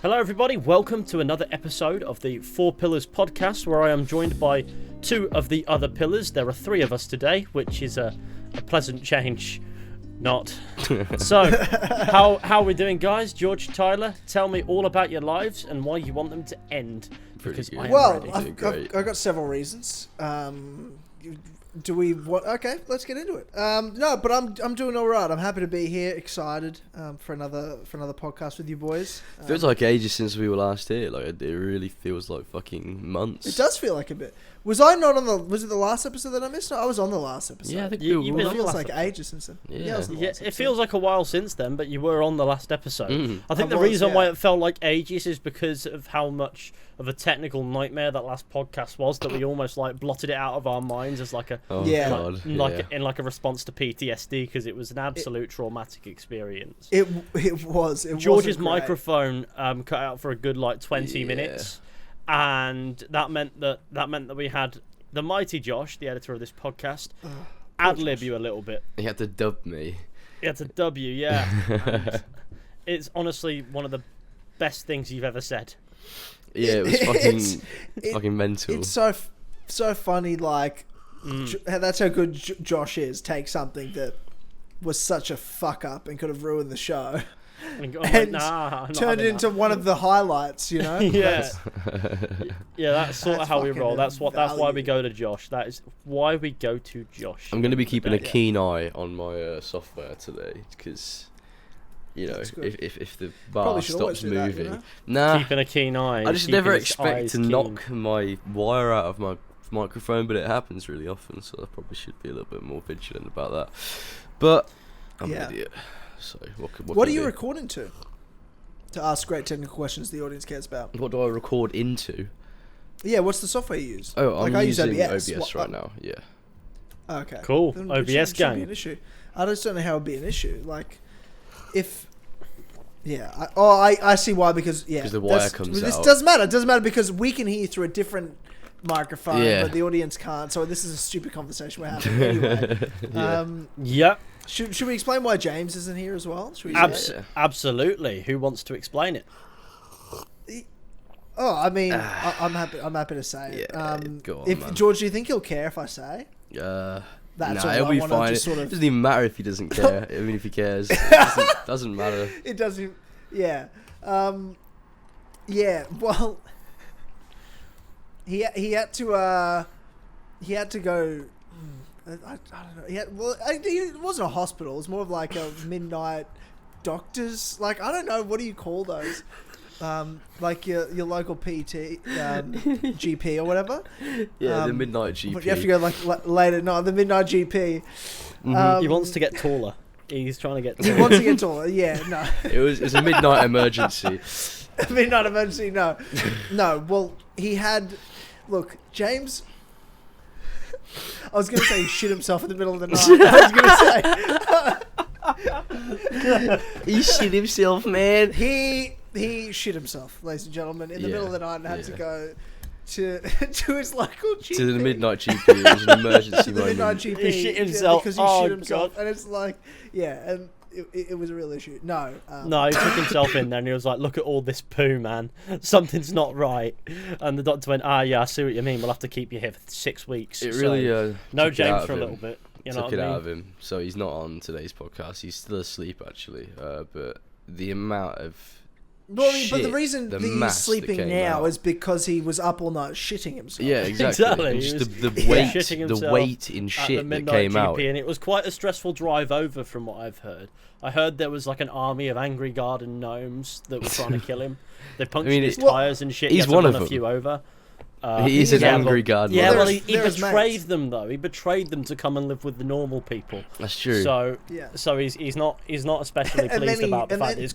Hello everybody, welcome to another episode of the Four Pillars podcast, where I am joined by two of the other pillars. There are three of us today, which is a pleasant change. Not. So, how are we doing, guys? George, Tyler, tell me all about your lives and why you want them to end. Because I am ready. I've got several reasons. Okay, let's get into it. No, but I'm doing all right. I'm happy to be here, excited for another podcast with you boys. Feels like ages since we were last here. Like it really feels like fucking months. It does feel like a bit. Was I not on the? Was it the last episode that I missed? No, I was on the last episode. Yeah, I think it feels like ages since then. Yeah, it feels like a while since then, but you were on the last episode. I think the reason why it felt like ages is because of how much of a technical nightmare that last podcast was, that we almost like blotted it out of our minds as like a in a response to PTSD, because it was an absolute traumatic experience. It was. George's microphone cut out for a good like 20 minutes. And that meant that we had the mighty Josh, the editor of this podcast, ad-lib you a little bit. He had to dub me. He had to dub you, yeah. And it's honestly one of the best things you've ever said. Yeah, it was fucking mental. It's so funny, like, that's how good Josh is. Take something that was such a fuck up and could have ruined the show. And turned it into one of the highlights, you know. Yeah, that's sort of how we roll. That's why we go to Josh. That is why we go to Josh. I'm going to be keeping a keen eye on my software today, because you know, if the bar stops moving, that, you know? Keeping a keen eye. I just never expect to knock my wire out of my microphone, but it happens really often, so I probably should be a little bit more vigilant about that. But I'm an idiot. So what are you recording to ask great technical questions the audience cares about? What do I record into? Yeah, what's the software you use? Oh, I'm using OBS right now. Yeah. Okay. Cool. Then OBS game. Be an issue. I just don't know how it'd be an issue. Like, if. Yeah. I see why, because the wire comes out. This doesn't matter. It doesn't matter because we can hear you through a different microphone, but the audience can't. So this is a stupid conversation we're having anyway. Yep. Should we explain why James isn't here as well? Absolutely. Who wants to explain it? Oh, I mean, I'm happy to say it. Go on, man. George, do you think he'll care if I say? He'll be fine. It doesn't even matter if he doesn't care. I mean, if he cares, it doesn't matter. It doesn't. Yeah. Yeah. Well, he had to go. I don't know. It wasn't a hospital. It was more of like a midnight doctors. Like, I don't know. What do you call those? Like your local PT, GP or whatever. Yeah, the midnight GP. But you have to go like late at night. The midnight GP. He wants to get taller. He's trying to get taller. He wants to get taller. Yeah, no. It's a midnight emergency. A midnight emergency. No. Well, he had. Look, James. I was going to say he shit himself in the middle of the night. I was going to say. He shit himself, man. He shit himself, ladies and gentlemen, in the middle of the night and had to go to his local GP. To the midnight GP. It was an emergency moment. The midnight GP. He shit himself. Because he shit himself. God. And it's like, and it was a real issue. No, he took himself in there and he was like, look at all this poo, man. Something's not right. And the doctor went, yeah, I see what you mean. We'll have to keep you here for 6 weeks. It really no James for a little bit. Took it out of him. So he's not on today's podcast. He's still asleep, actually. But the amount of but the reason that he's sleeping now is because he was up all night shitting himself. Yeah, exactly. Just the weight in shit that came out. And it was quite a stressful drive over, from what I've heard. I heard there was like an army of angry garden gnomes that were trying to kill him. They punctured his tyres and shit. He's one of them. A few over. He is an angry garden. Yeah, well, he betrayed them though. He betrayed them to come and live with the normal people. That's true. So he's not especially pleased about the fact that his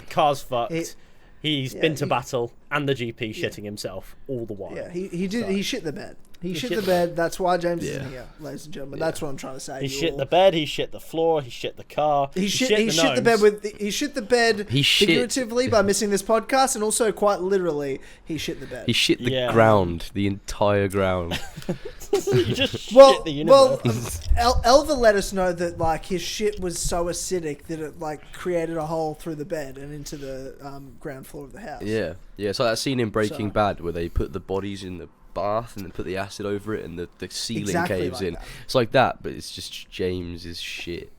car's fucked. He's been to battle. and the GP shitting himself all the while. Yeah, he did. So, he shit the bed. He shit the bed. That's why James isn't here, ladies and gentlemen. That's what I'm trying to say. He shit the bed. He shit the floor. He shit the car. He shit the bed figuratively by missing this podcast, and also quite literally, he shit the bed. He shit the ground, the entire ground. You just shit the universe. Elva let us know that like his shit was so acidic that it like created a hole through the bed and into the ground floor of the house. Yeah. It's like that scene in Breaking Bad where they put the bodies in the bath and then put the acid over it and the ceiling caves in. That. It's like that, but it's just James's shit.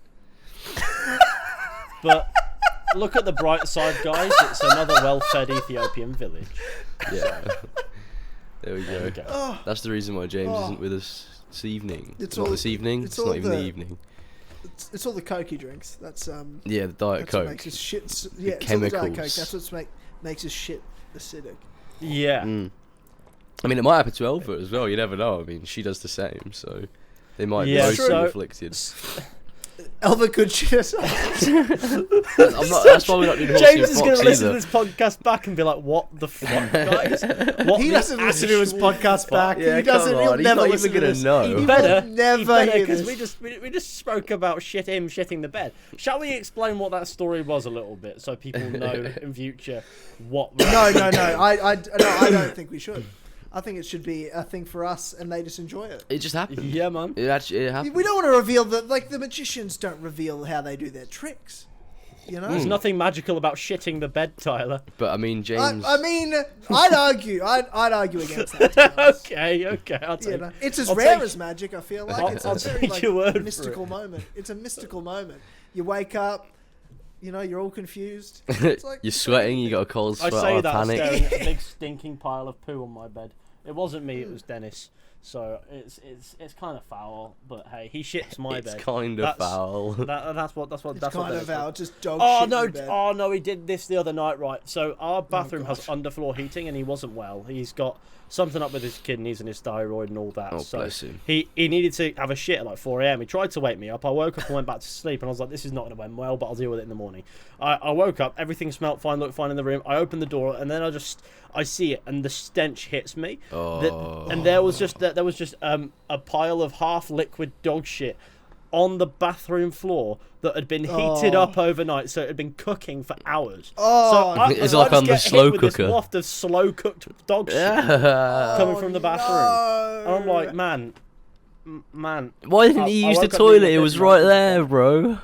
But look at the bright side, guys. It's another well-fed Ethiopian village. Yeah. There we go. Oh. That's the reason why James isn't with us this evening. It's not this evening. It's all not even the evening. It's all the Coke he drinks. That's the Diet Coke. What makes his shit. It's chemicals. all the Diet Coke. That's what makes his shit acidic. Yeah. I mean, it might happen to Elva as well. You never know. I mean, she does the same, so they might both be afflicted. Elva could shit herself. That's why we're not doing James is going to listen to this podcast back and be like, "What the fuck, guys? He doesn't listen to his podcast back. Yeah, he doesn't. He'll never listen to this. Know. He better never because we just spoke about him shitting the bed. Shall we explain what that story was a little bit so people know in future what? No. I don't think we should. I think it should be a thing for us, and they just enjoy it. It just happened. Yeah, man. It happened. We don't want to reveal the magicians don't reveal how they do their tricks. You know, there's nothing magical about shitting the bed, Tyler. But I mean, James. I'd argue against that. Okay. I'll take. It's as rare as magic. I feel like I'll take your word mystical moment. It's a mystical moment. You wake up. You're all confused. It's like, you're sweating. You got a cold sweat. I say that panic. staring at a big stinking pile of poo on my bed. It wasn't me. It was Dennis. So it's kind of foul. But hey, he shits my bed. It's kind of foul. That's kind of foul. Just dog shit in bed. Oh no, he did this the other night, right? So our bathroom has underfloor heating, and he wasn't well. He's got something up with his kidneys and his thyroid and all that. Oh, so bless him. He needed to have a shit at like 4 a.m. He tried to wake me up. I woke up and went back to sleep, and I was like, this is not going to end well, but I'll deal with it in the morning. I woke up, everything smelled fine, looked fine in the room. I opened the door, and then I see it, and the stench hits me. And there was just a pile of half liquid dog shit on the bathroom floor that had been heated up overnight, so it had been cooking for hours. It's like on the slow cooker. This waft of slow cooked dog shit coming from the bathroom, and I'm like, man. Why didn't he use the toilet? It was right there, bro.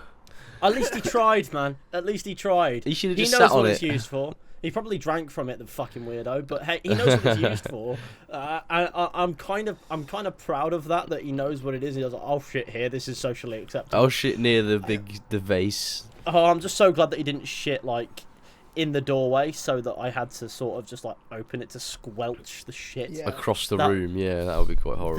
At least he tried, man. At least he tried. He should have just sat on it. He knows what it's used for. He probably drank from it, the fucking weirdo. But hey, he knows what it's used for. I'm kind of proud of that he knows what it is. He goes, oh shit, here, this is socially acceptable. Oh shit, near the vase. Oh, I'm just so glad that he didn't shit like in the doorway, so that I had to sort of just like open it to squelch the shit across the room. Yeah, that would be quite horrible.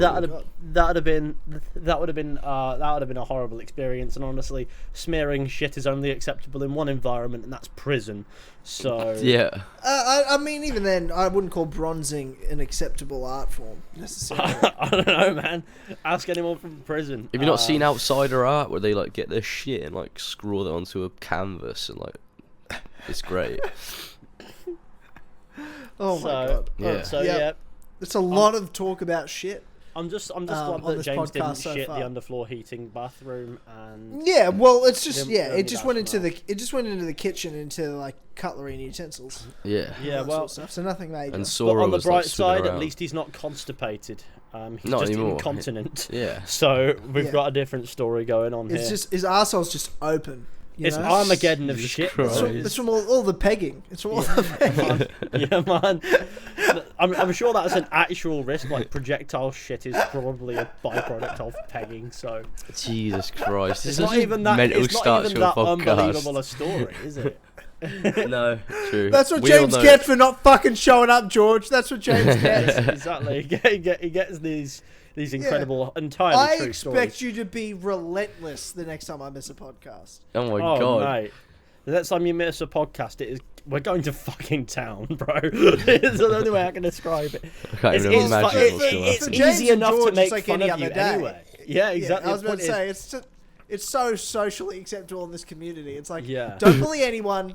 That would have been a horrible experience. And honestly, smearing shit is only acceptable in one environment, and that's prison. So yeah. I mean, even then, I wouldn't call bronzing an acceptable art form necessarily. I don't know, man. Ask anyone from prison. Have you not seen outsider art where they like get their shit and like scrawl it onto a canvas and like? It's great. Oh my god! Yeah. It's a lot of talk about shit. I'm just glad that James didn't shit the underfloor heating bathroom and. Yeah, well, it's just it just went into the kitchen into like cutlery and utensils. Yeah. Yeah, well, sort of stuff, so nothing major. And but on the bright side, around. at least he's not constipated. He's not just anymore. Incontinent. Yeah. So we've got a different story going on here. Just his arsehole's just open. It's Armageddon of shit. It's from all the pegging. It's from all the pegging. Yeah, man. I'm sure that's an actual risk. Like projectile shit is probably a byproduct of pegging. So Jesus Christ, it's not even that. It's not even that unbelievable a story, is it? No, true. That's what James gets for not fucking showing up, George. That's what James gets. Exactly. He gets these incredible, entirely true stories. I expect you to be relentless the next time I miss a podcast. Oh my god. Mate. The next time you miss a podcast, we're going to fucking town, bro. It's the only way I can describe it. It's easy enough to make fun of you anyway. Yeah, exactly. I was about to say, it's so socially acceptable in this community. It's like, don't bully anyone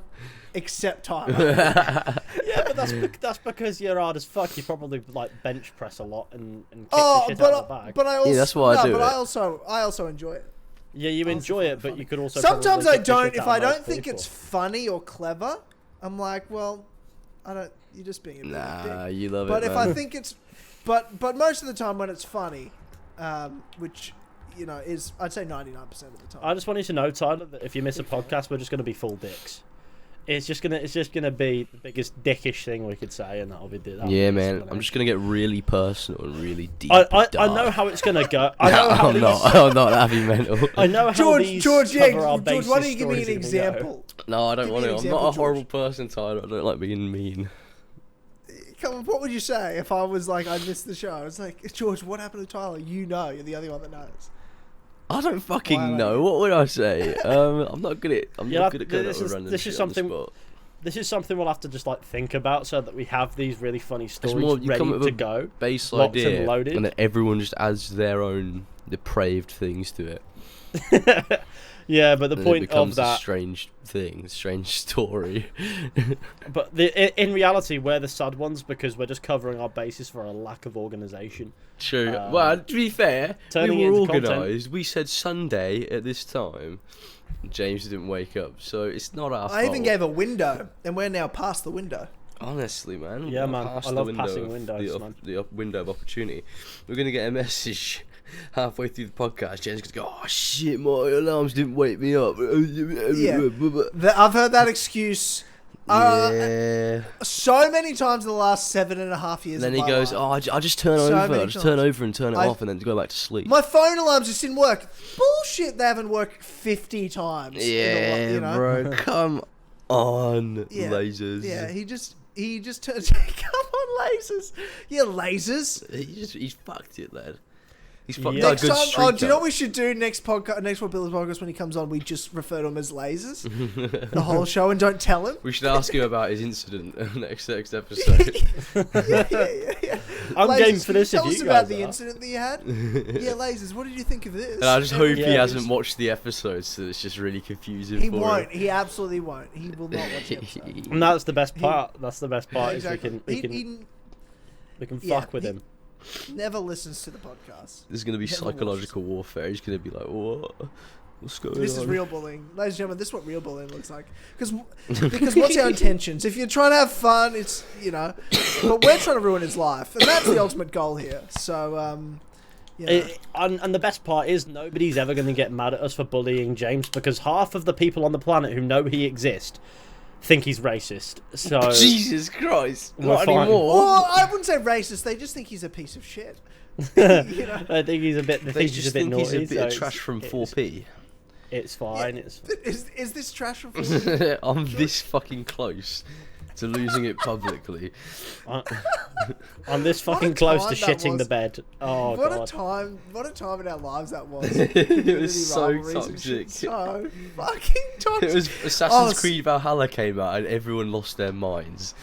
except Tyler. Yeah, but that's because you're hard as fuck. You probably like bench press a lot and kick the shit out of the bag. But I also, Yeah, that's why I do but it. I also enjoy it. Yeah, you enjoy it, but you could also. Sometimes probably I kick the don't. shit If out I of most don't think people. it's funny or clever, I'm like, well, I don't. You're just being a bit of a Nah, dick. you love But it, if man. I think it's, but most of the time when it's funny, which is I'd say 99% of the time. I just want you to know, Tyler, that if you miss a podcast, we're just going to be full dicks. It's just gonna be the biggest dickish thing we could say, and that'll be Yeah, man. I'm just gonna get really personal and really deep. I know how it's gonna go. I know how I'm not having mental. I know how George, these George, cover our George, why basis don't you give me an stories are gonna go. example? No, I don't Give want me to. an I'm not a example, horrible person, Tyler. I don't like being mean. Come on, what would you say if I was like, I missed the show? I was like, George, what happened to Tyler? You're the only one that knows. I don't fucking Why, like- know. What would I say? I'm not good at. not good at going this out is- random this shit is on the something- spot. This is something we'll have to just like think about, so that we have these really funny stories more, you come ready up with to go. Base Locked and idea, loaded. and then everyone just adds their own depraved things to it. Yeah, but the And point it becomes of a that, strange thing, strange story. but in reality, we're the sad ones because we're just covering our bases for a lack of organisation. True. Well, to be fair, we turning it were into content. organised. We said Sunday at this time. James didn't wake up, so it's not our fault. I even gave a window, and we're now past the window. Honestly, man. Yeah, we're man, past I the love window passing of- windows, man. The window of opportunity. We're gonna get a message halfway through the podcast. James gonna go, "Oh shit, my alarms didn't wake me up." I've heard that excuse Yeah. so many times in the last 7.5 years. And then of he my goes, life. "Oh, I just turn So over. many I just turn times. over and turn it off, and then go back to sleep." My phone alarms just didn't work. Bullshit! They haven't worked 50 times. Yeah, bro. Come on, Yeah. lasers. Yeah, he just turns. Come on, lasers. Yeah, lasers. He's fucked it, lad. He's fucked Yeah. our Next good time, streak do you know up. what we should do next podcast? Next What Billy's podcast when he comes on, we just refer to him as lasers the whole show and don't tell him. We should ask him about his incident next episode. Yeah. I'm Lasers, game for can this you if tell you us about guys the are. incident that you had. Yeah, lasers. What did you think of this? And I just hope he Yeah, hasn't just- watched the episode, so it's just really confusing He for won't. him. He absolutely won't. He will not watch the episode. And that's the best part. That's the best part. Exactly. Is He we can yeah, fuck with he- him. never listens to the podcast. There's gonna be Never psychological warfare. He's gonna be like, "What? What's going on?" This is real bullying. Ladies and gentlemen, this is what real bullying looks like. Because what's our intentions? If you're trying to have fun, it's, but we're trying to ruin his life. And that's the ultimate goal here. So, And the best part is nobody's ever going to get mad at us for bullying James because half of the people on the planet who know he exists think he's racist. So Jesus Christ! We're Not fine. anymore. well, I wouldn't say racist. They just think he's a piece of shit. I think he's a bit. They They he's just a bit think naughty. he's a bit of so trash from 4P. It's fine. Yeah. It's Is this trash from I'm this fucking close to losing it publicly. I'm this What a fucking close to time that shitting the was. bed. Oh what god. a time! What a time in our lives that was. It Community was so rivalries and shit. toxic. So fucking toxic. It was Assassin's Oh, Creed Valhalla came out and everyone lost their minds.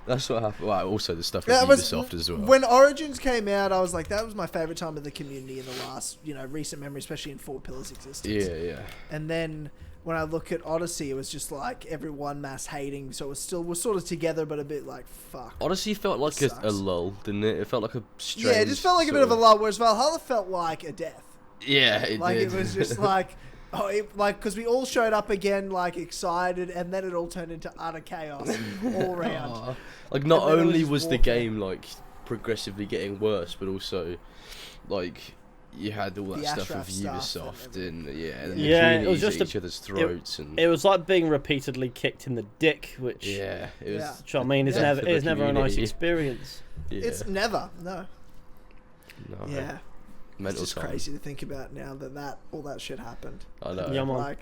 That's what happened. Well, also the stuff with That was Ubisoft as well. when Origins came out. I was like, that was my favorite time of the community in the last, recent memory, especially in Four Pillars' existence. Yeah. And then when I look at Odyssey, it was just like everyone mass hating. So we're sort of together, but a bit like fuck. Odyssey felt like a Sucks. lull, didn't it? It felt like a strange. Yeah, it just felt like a bit of a lull. Whereas Valhalla felt like a death. Yeah, it Like did. it was just like. Because we all showed up again, like excited, and then it all turned into utter chaos all around. Aw. Like not And then it was only just was the warfare. game like progressively getting worse, but also like you had all that The stuff Ashraf with stuff Ubisoft and and Yeah, the it was communities just at each other's throats and It was like being repeatedly kicked in the dick, which, yeah, it was. Yeah. which I mean, is Yeah. never For the is never a nice community. experience. Yeah, It's never no. no, Yeah, mental it's just time. crazy to think about now that all that shit happened. I know. Yeah, man. Like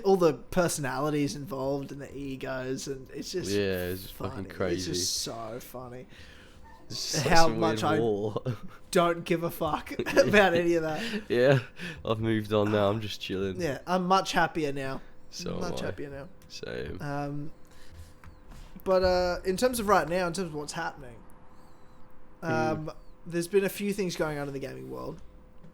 all the personalities involved and the egos, and it's just Yeah, it's just funny. fucking crazy. It's just so funny. It's just how some much weird I- war. Don't give a fuck about any of that. Yeah, I've moved on now. I'm just chilling. Yeah, I'm much happier now. So much am I. happier now. Same. But in terms of right now, in terms of what's happening, there's been a few things going on in the gaming world.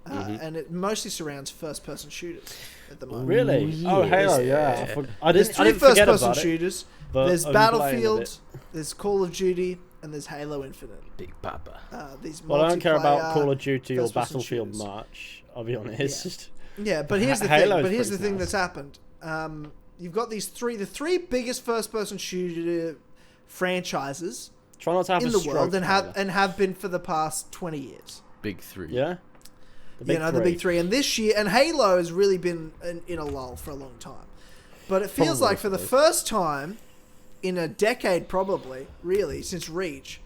and it mostly surrounds first-person shooters at the moment. Really? Oh, Halo, yeah. I There's didn't 3 forget first-person about it. shooters. But There's only playing a Battlefield, bit. there's Call of Duty, and there's Halo Infinite. Big Papa. These Well, I don't care about multiplayer Call of Duty or first-person Battlefield shooters. much. I'll be honest. Yeah, but here's the Halo's thing. pretty nice. That's happened. You've got the 3 biggest first-person shooter franchises Try not to have in a the stroke, world, Tyler. and have been for the past 20 years. Big 3. Yeah. The big three. And this year, and Halo has really been in a lull for a long time. But it feels Probably like for the first time in a decade, probably, really, since Reach,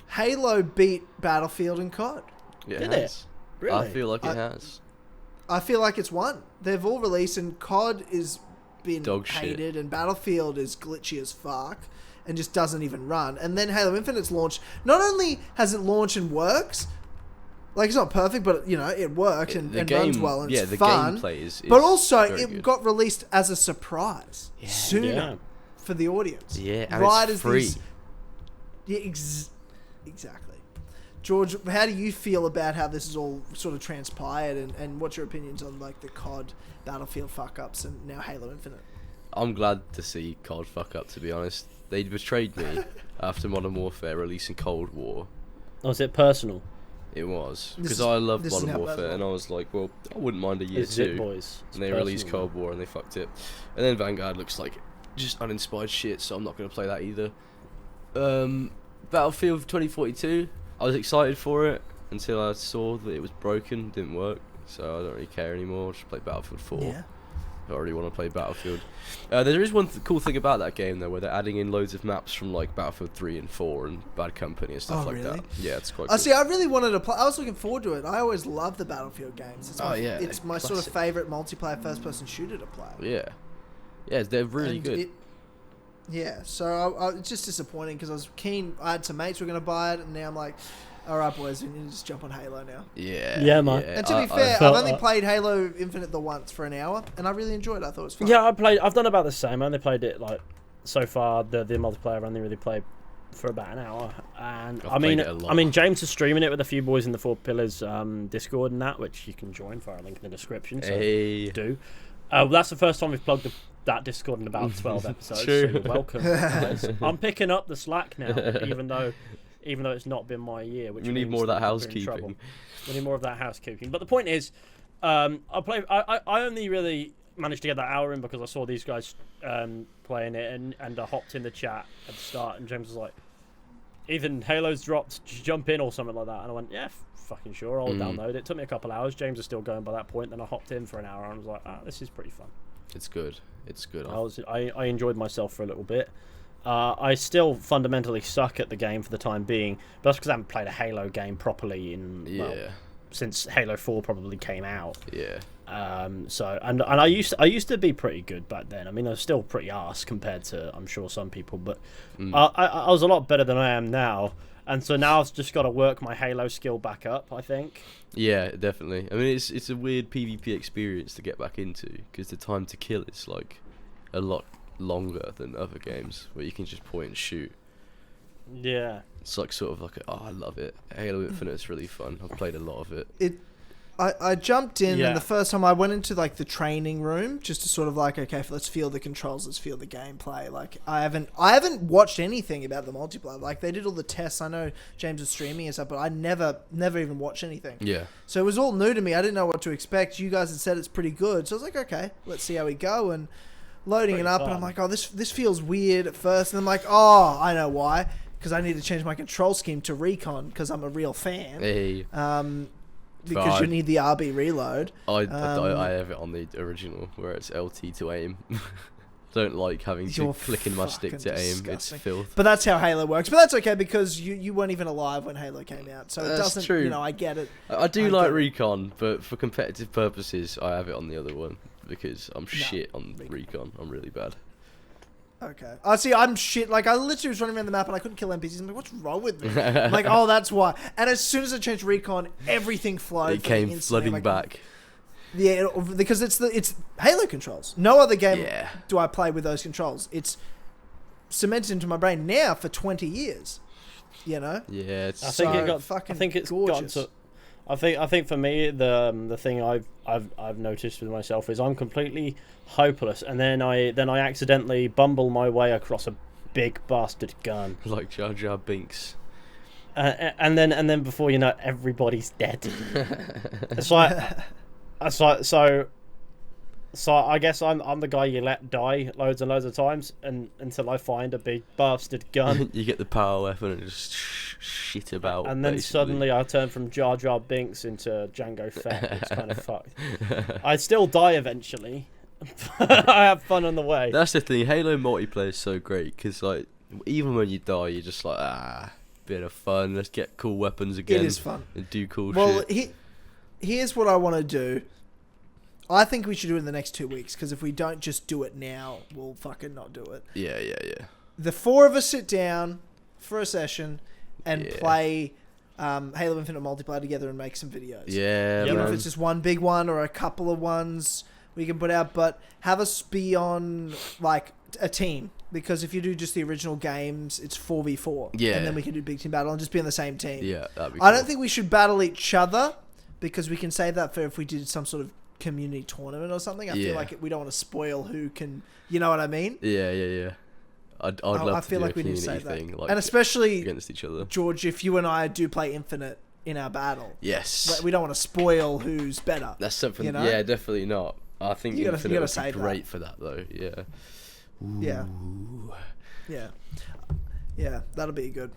Halo beat Battlefield and COD. Yeah, Did it it? has. Really? I feel like it has. I feel like it's won. They've all released, and COD is been Dog shit. hated, and Battlefield is glitchy as fuck, and just doesn't even run. And then Halo Infinite's launched. Not only has it launched and works, like it's not perfect, but it works and runs well and it's the fun. gameplay is But also, very it good. got released as a surprise sooner Yeah. for the audience. Yeah, and it's free. Yeah, exactly. George, how do you feel about how this is all sort of transpired, and what's your opinions on like the COD Battlefield fuck ups and now Halo Infinite? I'm glad to see COD fuck up, to be honest. They betrayed me after Modern Warfare releasing Cold War. Oh, is it personal? It was. This Because is- I love this is Modern how bad Warfare, it and I was like, well, I wouldn't mind a year It's it, two. boys. It's And they released personal. Cold War and they fucked it. And then Vanguard looks like just uninspired shit, so I'm not going to play that either. Battlefield 2042, I was excited for it until I saw that it was broken, didn't work, so I don't really care anymore. I'll just play Battlefield 4. Yeah. I already want to play Battlefield. There is one cool thing about that game though, where they're adding in loads of maps from like Battlefield 3 and 4 and Bad Company and stuff Oh, like really? that. Yeah, it's quite I cool. see. I really wanted to play. I was looking forward to it. I always love the Battlefield games. It's they're my sort of classic. favorite multiplayer first-person shooter to play. Yeah, they're really And good. So it's just disappointing because I was keen. I had some mates who were going to buy it, and now I'm like, all right, boys, we need to just jump on Halo now. Yeah, man. And to be fair, felt I've only that. played Halo Infinite the once for an hour, and I really enjoyed it. I thought it was fun. Yeah, I've done about the same. I only played it like so far. The multiplayer I've only really played for about an hour, and I've played it a lot. James is streaming it with a few boys in the Four Pillars Discord and that, which you can join via a link in the description. So Hey. do. Well, that's the first time we've plugged that Discord in about 12 episodes. True. So you're welcome, guys. I'm picking up the slack now, even though it's not been my year. Which We need means more of that we're in trouble. housekeeping. We need more of that housekeeping. But the point is, I only really managed to get that hour in because I saw these guys playing it, and I hopped in the chat at the start, and James was like, Ethan, Halo's dropped, just jump in or something like that. And I went, yeah, fucking sure, I'll download it. It took me a couple hours. James was still going by that point. Then I hopped in for an hour and I was like, this is pretty fun. It's good. It's good. I enjoyed myself for a little bit. I still fundamentally suck at the game for the time being, but that's because I haven't played a Halo game properly since Halo 4 probably came out. Yeah. And I used to be pretty good back then. I mean, I was still pretty arse compared to I'm sure some people, but I was a lot better than I am now. And so now I've just got to work my Halo skill back up, I think. Yeah, definitely. I mean, it's a weird PvP experience to get back into because the time to kill is like a lot longer than other games where you can just point and shoot. Yeah. It's like sort of like I love it. Halo Infinite is really fun. I've played a lot of it. I jumped in, Yeah. and the first time I went into like the training room just to sort of like, okay, let's feel the controls, let's feel the gameplay. Like I haven't watched anything about the multiplayer. Like they did all the tests. I know James was streaming and stuff, but I never even watched anything. Yeah. So it was all new to me. I didn't know what to expect. You guys had said it's pretty good, so I was like, okay, let's see how we go. And loading Pretty it up, fun. and I'm like, oh, this feels weird at first, and I'm like, oh, I know why, because I need to change my control scheme to recon because I'm a real fan. Hey. Because you Fine. need the RB reload. I have it on the original where it's LT to aim. Don't like having to You're clicking my stick to fucking aim. disgusting. It's filth. But that's how Halo works. But that's okay because you weren't even alive when Halo came out, so it That's doesn't. true. You know, I get it. I do I like get it. Recon, but for competitive purposes, I have it on the other one because I'm shit on Recon. I'm really bad. Okay. I see. I'm shit. Like I literally was running around the map and I couldn't kill NPCs. I'm like, what's wrong with me? I'm like, oh, that's why. And as soon as I changed Recon, everything flowed. It came instantly. flooding Like, back. Yeah, because it's Halo controls. No other game Yeah. do I play with those controls. It's cemented into my brain now for 20 years. You know. Yeah, it's I think So it got. fucking I think it's gorgeous. gotten to. I think for me the thing I've noticed with myself is I'm completely hopeless, and then I accidentally bumble my way across a big bastard gun, like Jar Jar Binks. And then before you know it, everybody's dead. It's like so I guess I'm the guy you let die loads and loads of times, and until I find a big bastard gun. You get the power weapon and just shit about. And then basically. suddenly I turn from Jar Jar Binks into Jango Fett. It's kind of fucked. I still die eventually. I have fun on the way. That's the thing. Halo multiplayer is so great because like even when you die, you're just like bit of fun. Let's get cool weapons again. It is fun. And do cool well, shit. Here's what I want to do. I think we should do it in the next 2 weeks, because if we don't just do it now, we'll fucking not do it. Yeah. The four of us sit down for a session and play Halo Infinite multiplayer together and make some videos. Yeah, Even man. if it's just one big one or a couple of ones we can put out, but have us be on like a team, because if you do just the original games, it's 4v4. Yeah. And then we can do big team battle and just be on the same team. Yeah, that'd be cool. I don't think we should battle each other, because we can save that for if we did some sort of community tournament or something. I feel like we don't want to spoil who can, you know what I mean? Yeah. I'd love I to feel do like a we need to community save thing, that. like, And especially, against each other. George, if you and I do play Infinite in our battle. Yes. We don't want to spoil who's better. That's something, you know? yeah, definitely not. I think You gotta Infinite would be save great that. for that, though, yeah. Yeah, that'll be good.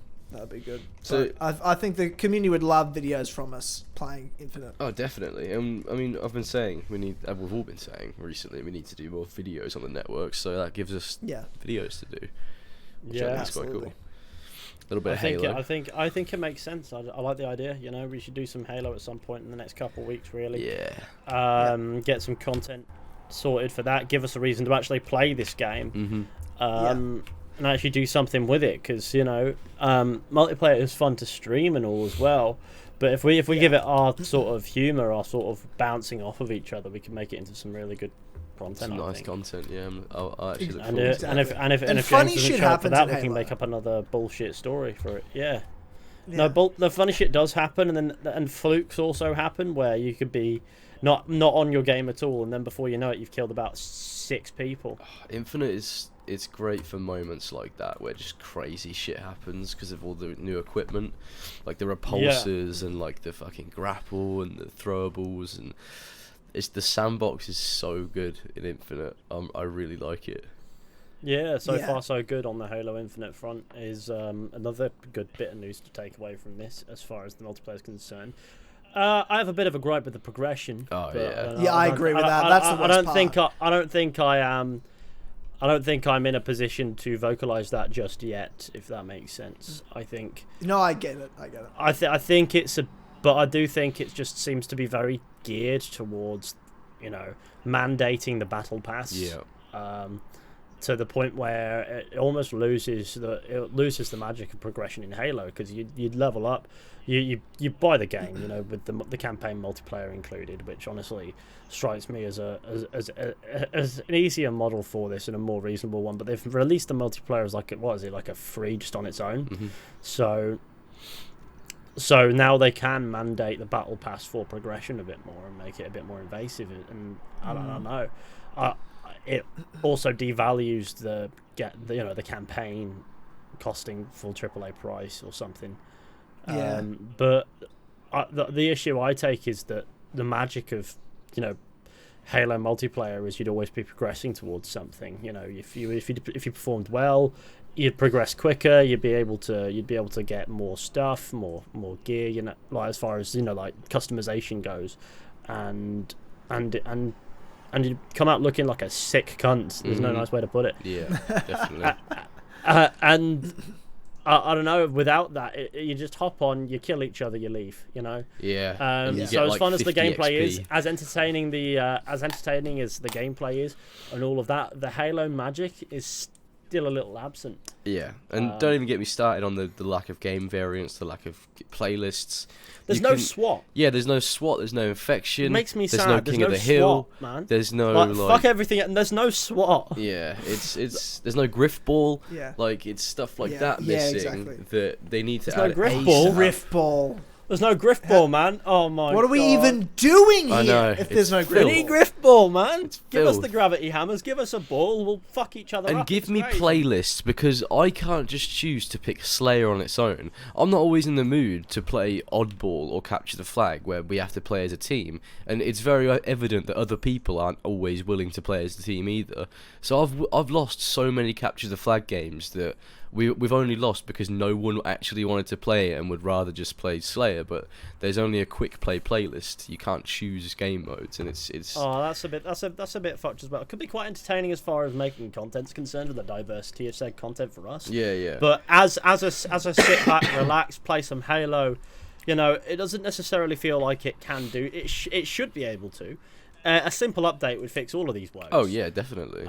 So I think the community would love videos from us playing Infinite. Oh, definitely. I mean, I've been saying we've all been saying recently we need to do more videos on the network, so that gives us videos to do. Which I think is quite cool. A little bit of Halo. I think it makes sense. I like the idea. You know, we should do some Halo at some point in the next couple of weeks. Really. Yeah. Get some content sorted for that. Give us a reason to actually play this game. And actually do something with it, because you know, multiplayer is fun to stream and all as well. But if we give it our sort of humor, our sort of bouncing off of each other, we can make it into some really good content. Some nice content, yeah. I'll actually look And forward to that. and if funny James doesn't shit show up for happens that, in we can Halo. make up another bullshit story for it. Yeah. No, the funny shit does happen, and flukes also happen where you could be not on your game at all, and then before you know it, you've killed about 6 people. Infinite it's great for moments like that where just crazy shit happens because of all the new equipment, like the repulsors and like the fucking grapple and the throwables, and the sandbox is so good in Infinite. I really like it. Yeah, so far so good on the Halo Infinite front. Is another good bit of news to take away from this as far as the multiplayer is concerned. I have a bit of a gripe with the progression. Oh, but, yeah. I agree with that. That's the worst part. I don't think I'm in a position to vocalize that just yet, if that makes sense. I think. No, I get it. I think it's but I do think it just seems to be very geared towards, you know, mandating the battle pass. Yeah. To the point where it almost loses the magic of progression in Halo, because you'd level up, you buy the game, you know, with the campaign multiplayer included, which honestly strikes me as an easier model for this and a more reasonable one. But they've released the multiplayer as like a free just on its own. Mm-hmm. So now they can mandate the battle pass for progression a bit more and make it a bit more invasive. And I don't know. It also devalues the campaign costing full AAA price or something. But the issue I take is that the magic of, you know, Halo multiplayer is you'd always be progressing towards something. You know, if you performed well, you'd progress quicker. You'd be able to get more stuff, more gear. You know, like as far as, you know, like customization goes, and you come out looking like a sick cunt. There's no nice way to put it. Yeah, definitely. And I don't know. Without that, you just hop on, you kill each other, you leave. You know. Yeah. So as fun as the 50 gameplay XP. is, as entertaining as the gameplay is, and all of that, the Halo magic is still a little absent. Yeah, and don't even get me started on the lack of game variants, the lack of playlists. There's no SWAT. Yeah, there's no SWAT. There's no infection. It makes me there's sad. No There's King no of the SWAT, Hill. man. There's no fuck everything. And there's no SWAT. Yeah, it's there's no griff ball. Yeah. Like it's stuff like that missing exactly. that they need to There's no add. griff ASAP. ball. Rift ball. There's no grift ball, man. Oh my god. What are we even doing I here know, if it's there's no We grill? need grift ball, man. Give us filth. the gravity hammers. Give us a ball. We'll fuck each other And up. give It's me great. playlists, because I can't just choose to pick Slayer on its own. I'm not always in the mood to play Oddball or Capture the Flag, where we have to play as a team, and it's very evident that other people aren't always willing to play as a team either. So I've lost so many Capture the Flag games that we've only lost because no one actually wanted to play it and would rather just play Slayer. But there's only a quick play playlist. You can't choose game modes, and it's. Oh, that's a bit fucked as well. It could be quite entertaining as far as making content's concerned, with the diversity of said content for us. Yeah. But as a sit back, relax, play some Halo, you know, it doesn't necessarily feel like it can do. It should be able to. A simple update would fix all of these woes. Oh yeah, definitely.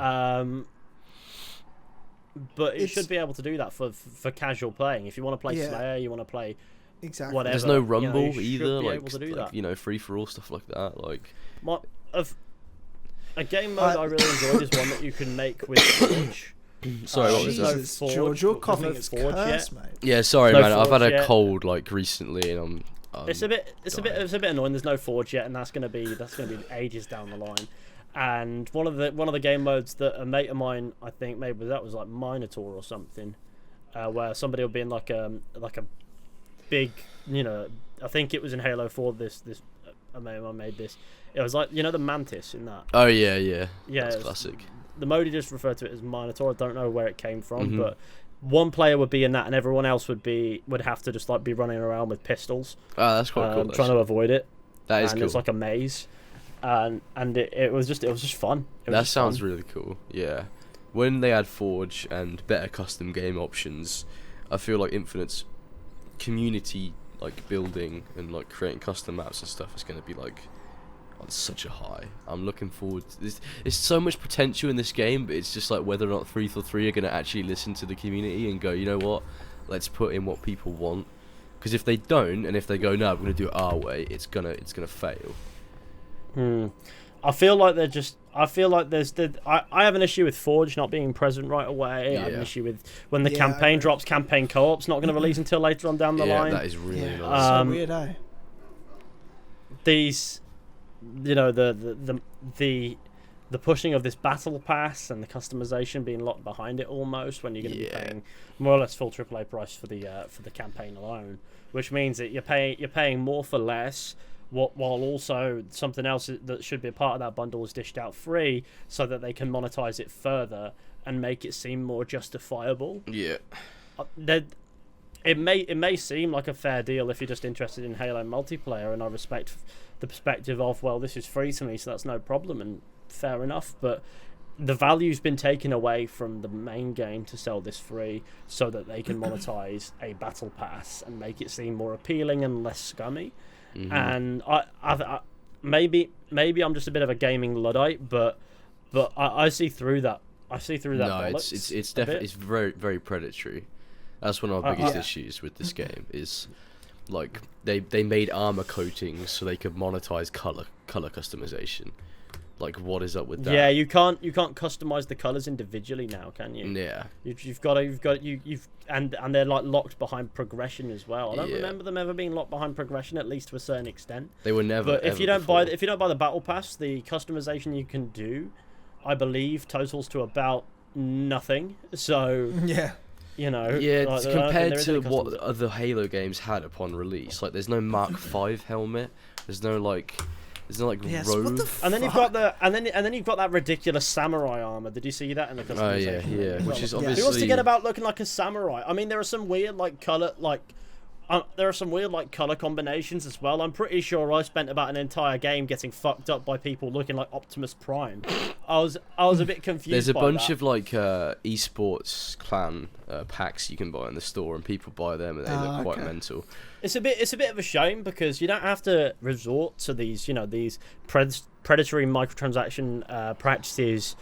But it should be able to do that for casual playing. If you want to play Slayer, you want to play Exactly. whatever. There's no you rumble know, you either, should be like, able to do like that. you know, free for all stuff like that. Like A game mode I really enjoyed is one that you can make with Forge. sorry, what was that? Jesus, Forge, George, you're there's coughing no its Forge curse, yet. mate. Yeah, sorry, No man. I've had Forge a yet. cold like recently, and It's a bit annoying. There's no Forge yet, and that's gonna be ages down the line. And one of the game modes that a mate of mine, I think maybe that was like Minotaur or something, where somebody will be in like a big, you know, I think it was in Halo 4. This a mate of mine made this. It was like, you know, the Mantis in that. Oh yeah. That's it's classic. The mode just referred to it as Minotaur. I don't know where it came from, Mhm. but one player would be in that, and everyone else would have to just like be running around with pistols, Oh, that's quite cool. trying to avoid it. That is and cool. it's like a maze, and it was just fun. That sounds really cool. Yeah, when they add Forge and better custom game options, I feel like Infinite's community like building and like creating custom maps and stuff is going to be like on such a high. I'm looking forward to this. There's so much potential in this game, but it's just like whether or not 343 are going to actually listen to the community and go, you know what, let's put in what people want. Because if they don't, and if they go, no, we're going to do it our way, it's gonna fail. I feel like I have an issue with Forge not being present right away. I have an Yeah. issue with when the Yeah, campaign drops. Campaign co-op's not going to release until later on down the Yeah, line. that is really Yeah, nice. so weird, eh? These, you know, the pushing of this battle pass and the customization being locked behind it almost, when you're going to be paying more or less full AAA price for the campaign alone, which means that you're paying more for less. While also something else that should be a part of that bundle is dished out free, so that they can monetize it further and make it seem more justifiable. Yeah. It may seem like a fair deal if you're just interested in Halo multiplayer, and I respect the perspective of, well, this is free to me, so that's no problem, and fair enough. But the value's been taken away from the main game to sell this free, so that they can monetize a battle pass and make it seem more appealing and less scummy. Mm-hmm. And I maybe I'm just a bit of a gaming luddite, but I see through that. I see through that. No, bollocks it's a definitely bit. it's very very predatory. That's one of our biggest yeah. issues with this game is, like, they made armor coatings so they could monetize color customization. Like, what is up with that? Yeah, you can't customize the colors individually now, can you? Yeah. You've got and they're like locked behind progression as well. I don't Yeah. remember them ever being locked behind progression, at least to a certain extent. They were never. But if ever you don't before. buy the battle pass, the customization you can do, I believe, totals to about nothing. So Yeah. you know, Yeah, like, it's I don't think compared there is to any what customization. other Halo games had upon release. Like, there's no Mark V helmet. There's no like Yes, robe. what the And then you've got then you've got that ridiculous samurai armor. Did you see that in the customization? Oh yeah, You've which got is Yeah. Who obviously. wants to get about looking like a samurai? I mean, there are some weird color combinations as well. I'm pretty sure I spent about an entire game getting fucked up by people looking like Optimus Prime. I was a bit confused. There's a by bunch that. of like esports clan packs you can buy in the store, and people buy them, and they look quite okay. mental. It's a bit of a shame, because you don't have to resort to these predatory microtransaction practices,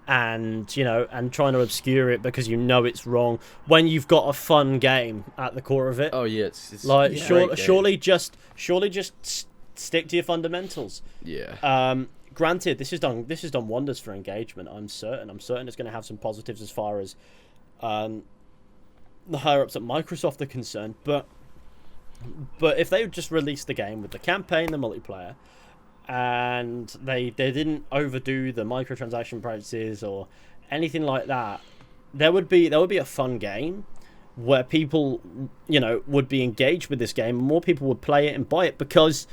and trying to obscure it because it's wrong, when you've got a fun game at the core of it. Oh yeah, it's Like a great game. surely just stick to your fundamentals. Yeah. Granted, this has done wonders for engagement. I'm certain it's going to have some positives as far as the higher ups at Microsoft are concerned. But But if they would just release the game with the campaign, the multiplayer, and they didn't overdo the microtransaction prices or anything like that, there would be a fun game where people, would be engaged with this game, and more people would play it and buy it because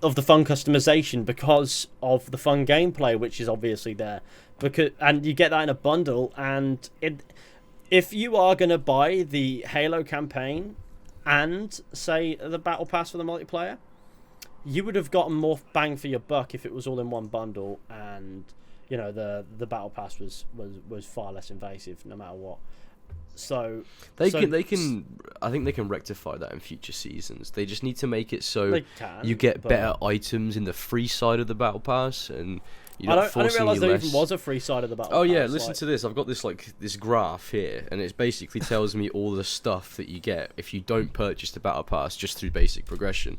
of the fun customization, because of the fun gameplay, which is obviously there. And you get that in a bundle, and if you are going to buy the Halo campaign and, say, the Battle Pass for the multiplayer, you would have gotten more bang for your buck if it was all in one bundle, and the Battle Pass was far less invasive no matter what. So I think they can rectify that in future seasons. They just need to make it so you get better items in the free side of the Battle Pass, and I don't realize there even was a free side of the Battle Pass. Oh yeah, listen to this. I've got this graph here, and it basically tells me all the stuff that you get if you don't purchase the Battle Pass just through basic progression,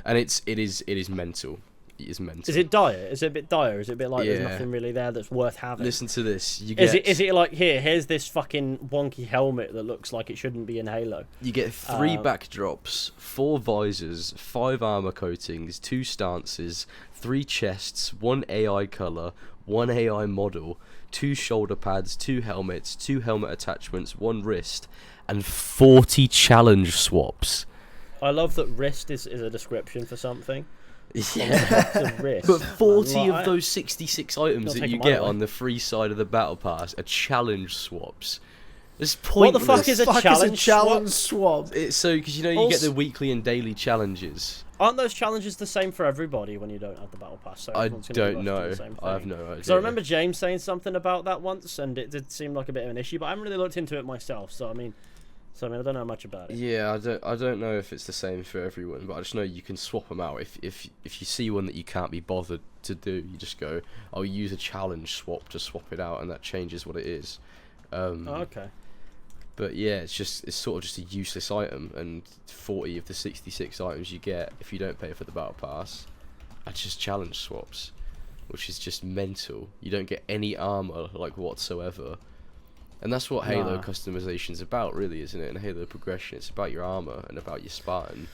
and it is mental. Is mental. Is it dire? Is it a bit dire? Is it a bit like there's nothing really there that's worth having? Listen to this. Is it like here's this fucking wonky helmet that looks like it shouldn't be in Halo? You get 3 backdrops, 4 visors, 5 armor coatings, 2 stances, 3 chests, 1 AI color, 1 AI model, 2 shoulder pads, 2 helmets, 2 helmet attachments, 1 wrist, and 40 challenge swaps. I love that wrist is a description for something. Yeah. But 40 of those 66 items that you get on the free side of the Battle Pass are challenge swaps. It's pointless. What the fuck is a challenge swap? It's so because you get the weekly and daily challenges. Aren't those challenges the same for everybody when you don't have the Battle Pass? So I don't know. I have no idea. Because I remember James saying something about that once, and it did seem like a bit of an issue. But I haven't really looked into it myself. So I mean, I don't know much about it. Yeah, I don't know if it's the same for everyone, but I just know you can swap them out. If you see one that you can't be bothered to do, you just go, I'll use a challenge swap to swap it out, and that changes what it is. Okay. But yeah, it's sort of just a useless item, and 40 of the 66 items you get if you don't pay for the Battle Pass are just challenge swaps, which is just mental. You don't get any armor whatsoever. And that's what Halo customization's about, really, isn't it? And Halo progression, it's about your armor and about your Spartan.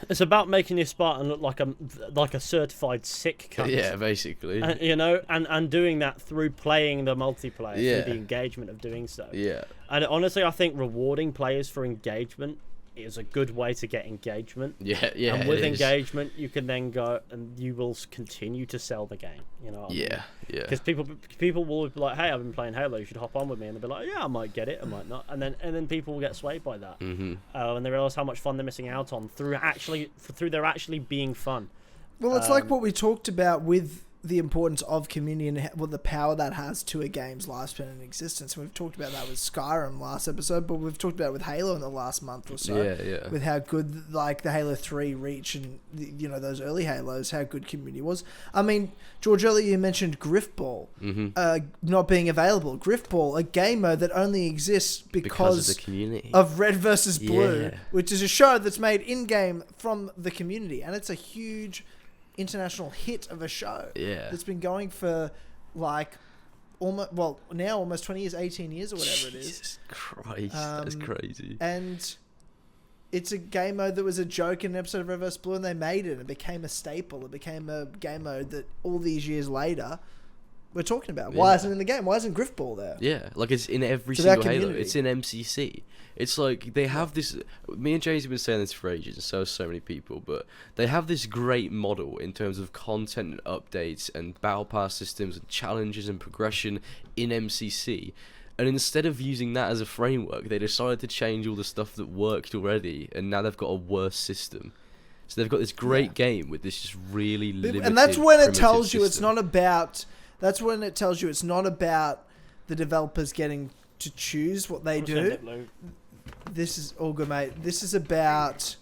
It's about making your Spartan look like a certified sick cunt. Yeah, basically. And doing that through playing the multiplayer, through the engagement of doing so. Yeah. And honestly, I think rewarding players for engagement is a good way to get engagement. Yeah. And with engagement, you can then go and you will continue to sell the game. You know what I mean? Yeah. Because people will be like, "Hey, I've been playing Halo. You should hop on with me." And they'll be like, "Yeah, I might get it, I might not." And then people will get swayed by that, and they realize how much fun they're missing out on through there actually being fun. Well, it's like what we talked about with the importance of community and the power that has to a game's lifespan and existence. And we've talked about that with Skyrim last episode, but we've talked about it with Halo in the last month or so. Yeah. With how good the Halo 3 Reach and those early Halos, how good community was. I mean, George, earlier you mentioned Griffball not being available. Griffball, a game mode that only exists because of the community of Red vs. Blue, which is a show that's made in-game from the community, and it's a huge international hit of a show that's been going for almost 20 years, 18 years or whatever it is. Jesus Christ, that's crazy. And it's a game mode that was a joke in an episode of Reverse Blue, and they made it. It became a staple. It became a game mode that all these years later we're talking about. Why isn't it in the game? Why isn't Griffball there? Yeah, it's in every single Halo. It's in MCC. It's like they have this. Me and James have been saying this for ages, and so many people. But they have this great model in terms of content and updates and battle pass systems and challenges and progression in MCC. And instead of using that as a framework, they decided to change all the stuff that worked already, and now they've got a worse system. So they've got this great game with this just really limited. And that's when it tells system. you it's not about. That's when it tells you it's not about the developers getting to choose what they do. This is all good, mate. This is about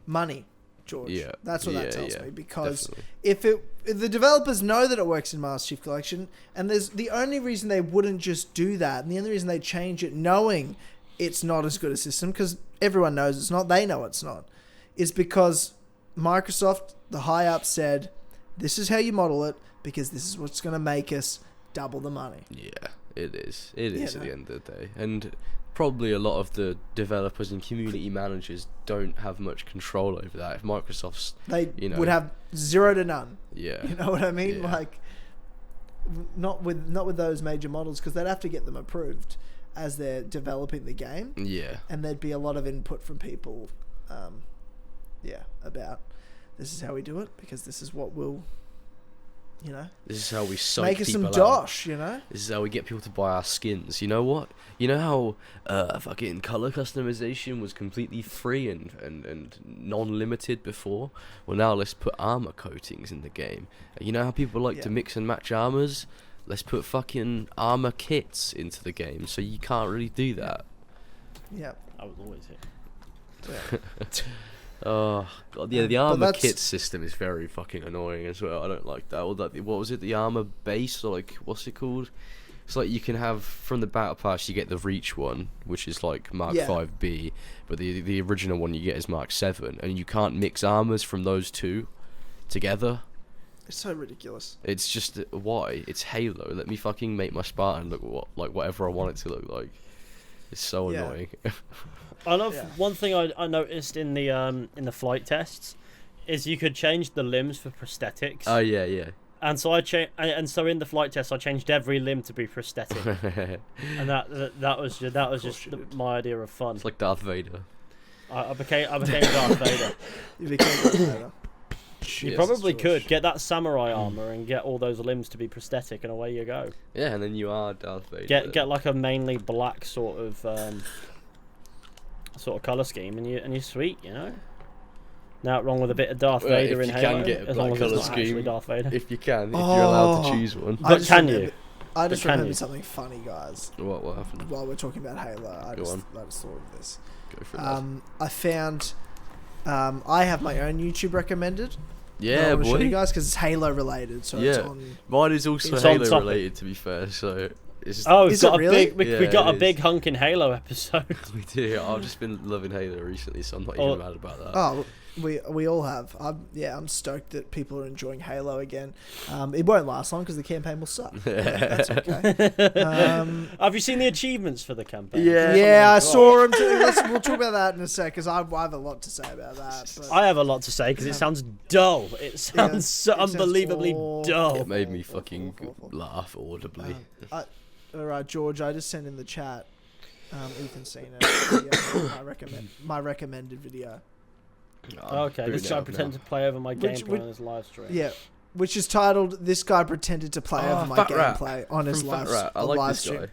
money, George. Yeah. That's what that tells me. Because definitely. if the developers know that it works in Master Chief Collection, and there's the only reason they wouldn't just do that, and the only reason they change it knowing it's not as good a system, because everyone knows it's not, they know it's not, is because Microsoft, the high up, said, this is how you model it, because this is what's going to make us double the money. Yeah. It is. It is Yeah, at no. the end of the day, and probably a lot of the developers and community managers don't have much control over that. If Microsoft's, They you know, would have 0 to none. yeah, You know what I mean? Yeah. Like, not with those major models, because they'd have to get them approved as they're developing the game, yeah, and there'd be a lot of input from people, about this is how we do it, because this is what will, this is how we psych make us some people out. dosh, you know? This is how we get people to buy our skins. You know what? You know how fucking color customization was completely free and non-limited before? Well, now let's put armor coatings in the game. You know how people like to mix and match armors? Let's put fucking armor kits into the game, so you can't really do that. Yeah. I was always here. Yeah. Oh god, yeah, the But armor that's- kit system is very fucking annoying as well. I don't like that. Or that, what was it? The armor base, or like, what's it called? It's like you can have from the battle pass, you get the Reach one, which is like Mark Yeah. 5B, but the original one you get is Mark 7, and you can't mix armors from those two together. It's so ridiculous. It's just why? It's Halo. Let me fucking make my Spartan look like whatever I want it to look like. It's so Yeah. annoying. I love Yeah. one thing I noticed in the flight tests is you could change the limbs for prosthetics. Oh yeah. And so so in the flight test I changed every limb to be prosthetic, and that was just my idea of fun. It's like Darth Vader. I became Darth Vader. You became better. You Yes, probably George. could get that samurai armor and get all those limbs to be prosthetic, and away you go. Yeah, and then you are Darth Vader. Get like a mainly black sort of color scheme, and you're sweet, you know. Now wrong with a bit of Darth Well, Vader if in you Halo, can get a as long black as it's colour not actually scheme. Darth Vader. If you can, if you're allowed to Oh. choose one. But can you? I just But can remembered you? something funny, guys. What happened? While we're talking about Halo, I Go just on. thought of this. Go for that. I found I have my own YouTube recommended. Yeah, I want to show you boy. guys because it's Halo related. So it's Yeah. on. Mine is also It's on Halo topic. related, to be fair. So it's just, Oh, we've Is it got a really? big we Yeah, got it a big is. hunk in Halo episode. we do. I've just been loving Halo recently, so I'm not Oh. even mad about that. Oh, we all have. I'm stoked that people are enjoying Halo again. It won't last long because the campaign will suck. But that's okay. Have you seen the achievements for the campaign? Yeah. Yeah, I Something saw him too. We'll talk about that in a sec because I have a lot to say about that. But I have a lot to say because it sounds dull. It sounds so it sounds unbelievably awful. dull. It made me Awful, fucking awful. laugh audibly. all right, George, I just sent in the chat. Ethan's seen it. My recommended video. Okay, this guy pretended to play over my gameplay on his live stream. Yeah, which is titled "This guy pretended to play over my Fat Rat. gameplay on his From live, Fat Rat. I like live this stream." guy.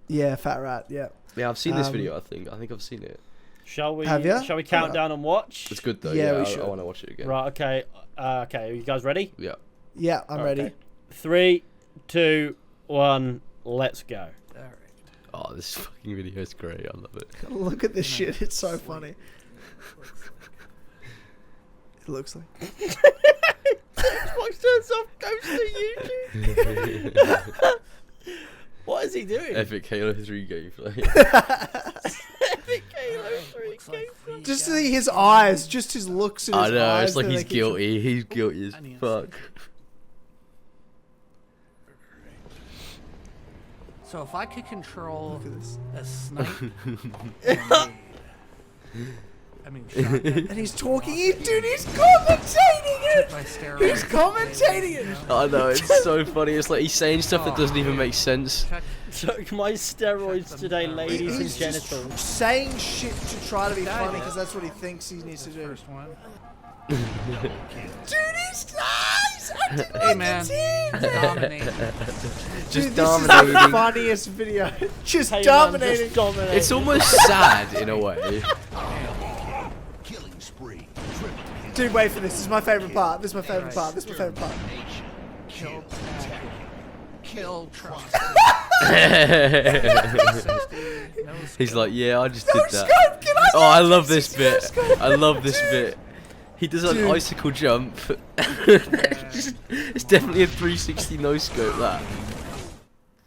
Yeah, Fat Rat. Yeah. Yeah, I've seen this Um, video. I think I've seen it. Shall we? Have ya? Shall we count down and watch? It's good though. Yeah, Yeah, we I should. want to watch it again. Right. Okay. Okay. Are you guys ready? Yeah. Yeah, I'm ready. Okay. 3, 2, 1. Let's go. Oh, this fucking video is great. I love it. Look at this shit. It's so funny. It looks like. Xbox turns off, goes to YouTube. What is he doing? Epic Halo 3 gameplay. Epic Halo 3 gameplay. Just see his eyes, just his looks in his I know, eyes. it's like that he's they keep- guilty. He's guilty as fuck. So if I could control Look at this. a snipe, shotgun, And he's talking. Dude, he's commentating my it. steroids. He's commentating it. I know, it's so funny. It's like he's saying stuff that doesn't even make sense. Check, Took my steroids today, ladies and He's just genitals. saying shit to try to be funny because that's what he thinks he needs to do. first one. Dude, he's nice. Hey man, dominate. Just Dude, this is dominating. the funniest video. Just Hey, man, dominating. just dominating. It's almost sad in a way. Dude, wait for this. This is my favorite part. This is my favorite part. This is my favorite part. Kill, kill Trump. He's like, yeah, I just did No that. scope. Can I? Oh, I love this No bit. scope. I love this Dude. bit. He does an Dude. icicle jump. It's definitely a 360 no scope. That.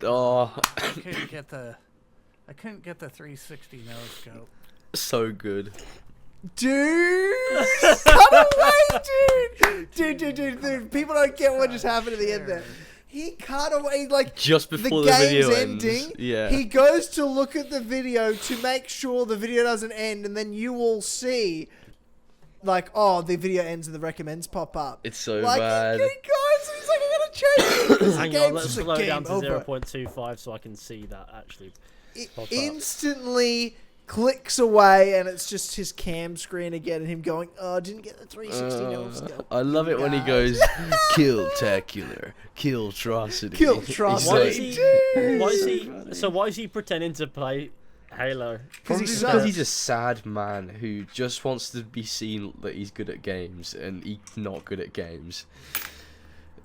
Oh, I couldn't get the 360 no scope. so good. Dude, cut away, dude. Dude. People don't get what just happened at the end there. He cut away, like, just before the the game's video ending. ends. Yeah. He goes to look at the video to make sure the video doesn't end, and then you will see, like, oh, the video ends and the recommends pop up. It's so like, bad. He goes and he's like, I gotta change it. 'cause the Hang on, game's let's just a slow it game down to over. 0.25 so I can see that actually. It pop up. instantly clicks away, and it's just his cam screen again, and him going, "Oh, I didn't get the 360 no scope." I love it when he goes, kill-tacular, kill-trocity. Kill-trocity. Why is he pretending to play Halo? Probably he's because sad. he's a sad man who just wants to be seen that he's good at games, and he's not good at games.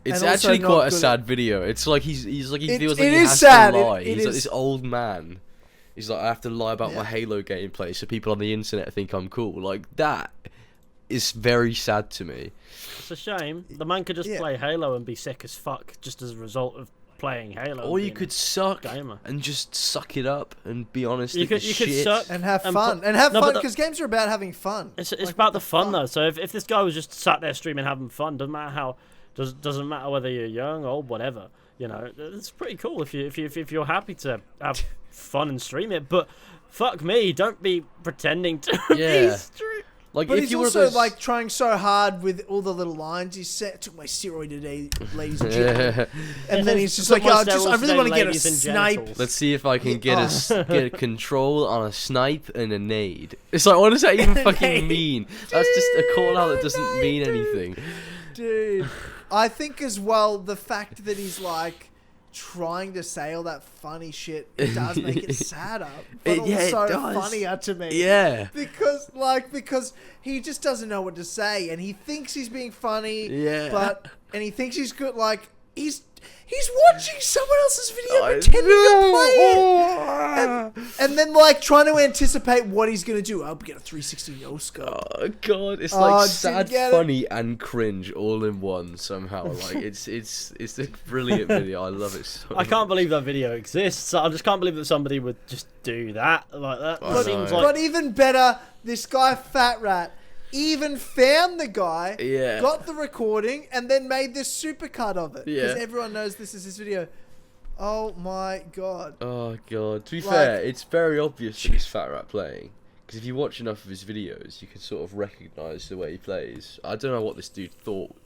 It's And also actually not quite a good sad video. It's like he feels like It he is has sad. to lie. It He's like is. this old man. He's like, I have to lie about my Yeah. Halo gameplay so people on the internet think I'm cool. Like, that is very sad to me. It's a shame. The man could just Yeah. play Halo and be sick as fuck just as a result of playing Halo. Or and you being could a suck gamer. and just suck it up and be honest. You with could- your you could shit. suck. And have And fun. put- And have No, fun, but the- because games are about having fun. It's Like, about what the fun though. So if this guy was just sat there streaming having fun, doesn't matter how, doesn't matter whether you're young, old, whatever. You know, it's pretty cool if you're happy to have fun and stream it. But fuck me, don't be pretending to Yeah. be stream. Like, But if he's you were also those... like trying so hard with all the little lines. He said, "Took my steroid today, ladies and gentlemen," and then he's just Took like, my "I steroids really want to today, get a ladies and snipe." genitals. Let's see if I can get Oh. get a control on a snipe and a nade. It's like, what does that even fucking Nade. mean? That's just a call out that doesn't Nade, mean dude. anything. Dude, I think as well the fact that he's like trying to say all that funny shit, it does make it sadder, but Yeah, it also does. funnier to me. Yeah. Because he just doesn't know what to say, and he thinks he's being funny. Yeah. And he thinks he's good. Like he's watching someone else's video, I pretending to play it. know. And then, like, trying to anticipate what he's going to do. I'll get a 360 no scope. Oh god, it's Oh, like didn't sad, get it. funny, and cringe all in one somehow. Like it's a brilliant video. I love it so I can't much. believe that video exists. I just can't believe that somebody would just do that like that. I It seems know. like But even better, this guy, Fat Rat, even found the guy, Yeah. got the recording, and then made this supercut of it. Because Yeah. everyone knows this is his video. Oh my god. Oh god. To be Like- fair, it's very obvious that it's Fat Rat playing. Because if you watch enough of his videos, you can sort of recognise the way he plays. I don't know what this dude thought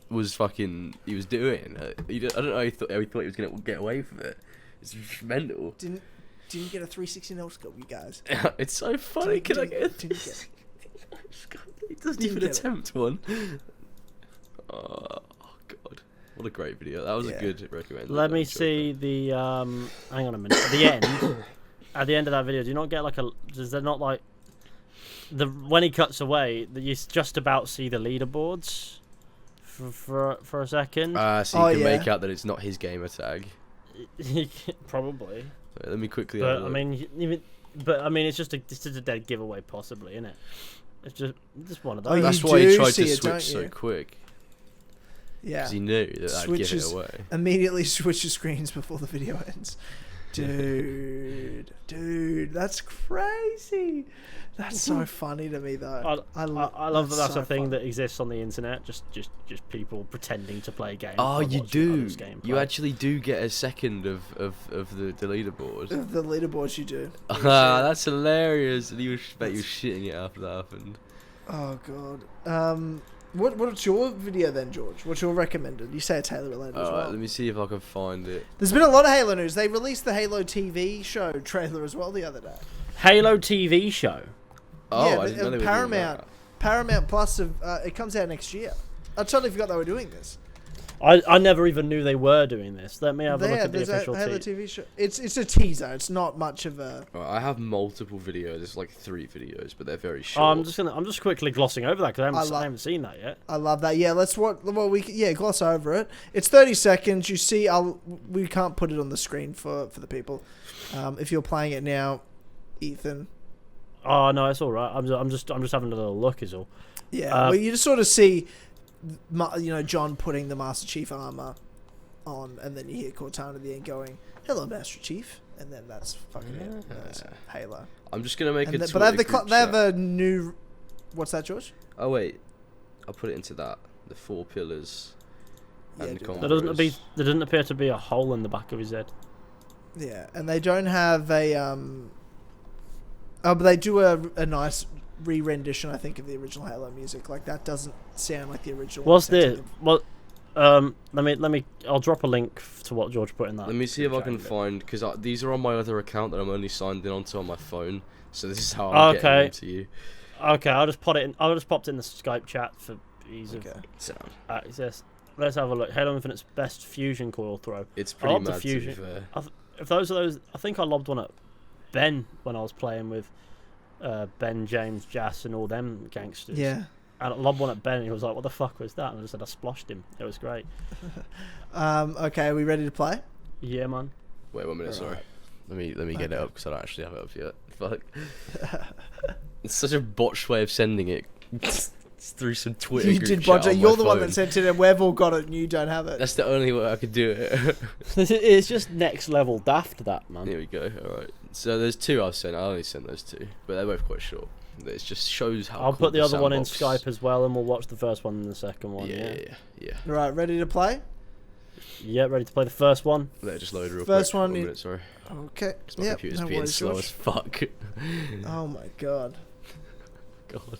he was doing. I don't know how he thought he was gonna get away from it. It's mental. Didn't get a 360 no scope, you guys. It's so funny. Can I get a Didn't get He doesn't Didn't even get it. attempt one. Oh god. What a great video. That was Yeah. a good recommendation. let me see the hang on a minute. At the end at the end of that video, do you not get like a does there not like when he cuts away that you just about see the leaderboards for a second? So you can yeah. make out that it's not his gamer tag. Probably. Let me quickly But have a I look. mean, it's just a dead giveaway, possibly, isn't it? It's just one of Oh, those. you That's why he do tried see to it, don't switch so you? quick. Yeah. Because he knew that I'd give it Switches- away. Immediately switch the screens before the video ends. Dude, that's crazy. That's so funny to me, though. I love that that's so a thing funny. that exists on the internet. Just people pretending to play games. Oh, by you watching do. others' gameplay. You actually do get a second of the leaderboard. The leaderboards you do. Ah, that's hilarious. And you bet you're shitting it after that happened. Oh god. What's your video then, George? What's your recommended? You say it's Halo related as Alright, well. let me see if I can find it. There's been a lot of Halo news. They released the Halo TV show trailer as well the other day. Halo TV show. Oh, yeah, I didn't know they were doing Paramount. that. Paramount Plus it comes out next year. I totally forgot they were doing this. I never even knew they were doing this. Let me have a look Yeah, at the there's official a Halo team. TV show. It's a teaser. It's not much of a. Alright, I have multiple videos. There's like 3 videos, but they're very short. I'm just quickly glossing over that because I haven't seen that yet. I love that. Yeah, let's gloss over it. It's 30 seconds. You see, we can't put it on the screen for the people. If you're playing it now, Ethan. Oh no, it's all right. I'm just having a little look, is all. Yeah, well, you just sort of see, John putting the Master Chief armor on, and then you hear Cortana at the end going, "Hello, Master Chief," and then that's fucking it. That's Halo. I'm just gonna make And it. but they have a new. What's that, George? Oh wait, I'll put it into that. The 4 pillars. And do Conquerors. that. There doesn't appear to be a hole in the back of his head. Yeah, and they don't have a Oh, but they do a nice re-rendition, I think, of the original Halo music. Like that doesn't sound like the original. What's one. It this? sounds What? Let me. I'll drop a link to what George put in that. Let me see if I chat can in a bit. find, because these are on my other account that I'm only signed in onto on my phone. So this is how I'm getting them to you. Okay, I'll just put it in. I'll just popped it in the Skype chat for ease Okay. of Sound. access. Let's have a look. Halo Infinite's best fusion coil throw. It's I pretty love the mad, fusion. to be fair. If those are those, I think I lobbed one at Ben when I was playing with Ben, James, Jas, and all them gangsters. Yeah. And I lobbed one at Ben, and he was like, "What the fuck was that?" And I just said, "I splashed him." It was great. Okay, are we ready to play? Yeah, man. Wait 1 minute, sorry. Alright. Let me get it up because I don't actually have it up yet. Fuck. It's such a botched way of sending it. It's through some Twitter You group did chat botch it. on You're my the one phone. that sent it, and we've all got it, and you don't have it. That's the only way I could do it. It's just next level daft, that man. Here we go. Alright. So there's two I've sent. I only sent those two. But they're both quite short. It just shows how I'll cool put the other one in sandbox- Skype as well, and we'll watch the first one and the second one. Yeah. Right, ready to play? Yeah, ready to play the first one. Let it just load real First quick. one 1 in- minute, sorry. Okay. Because my Yep, computer's no being worries, slow George. as fuck. Oh my god. God.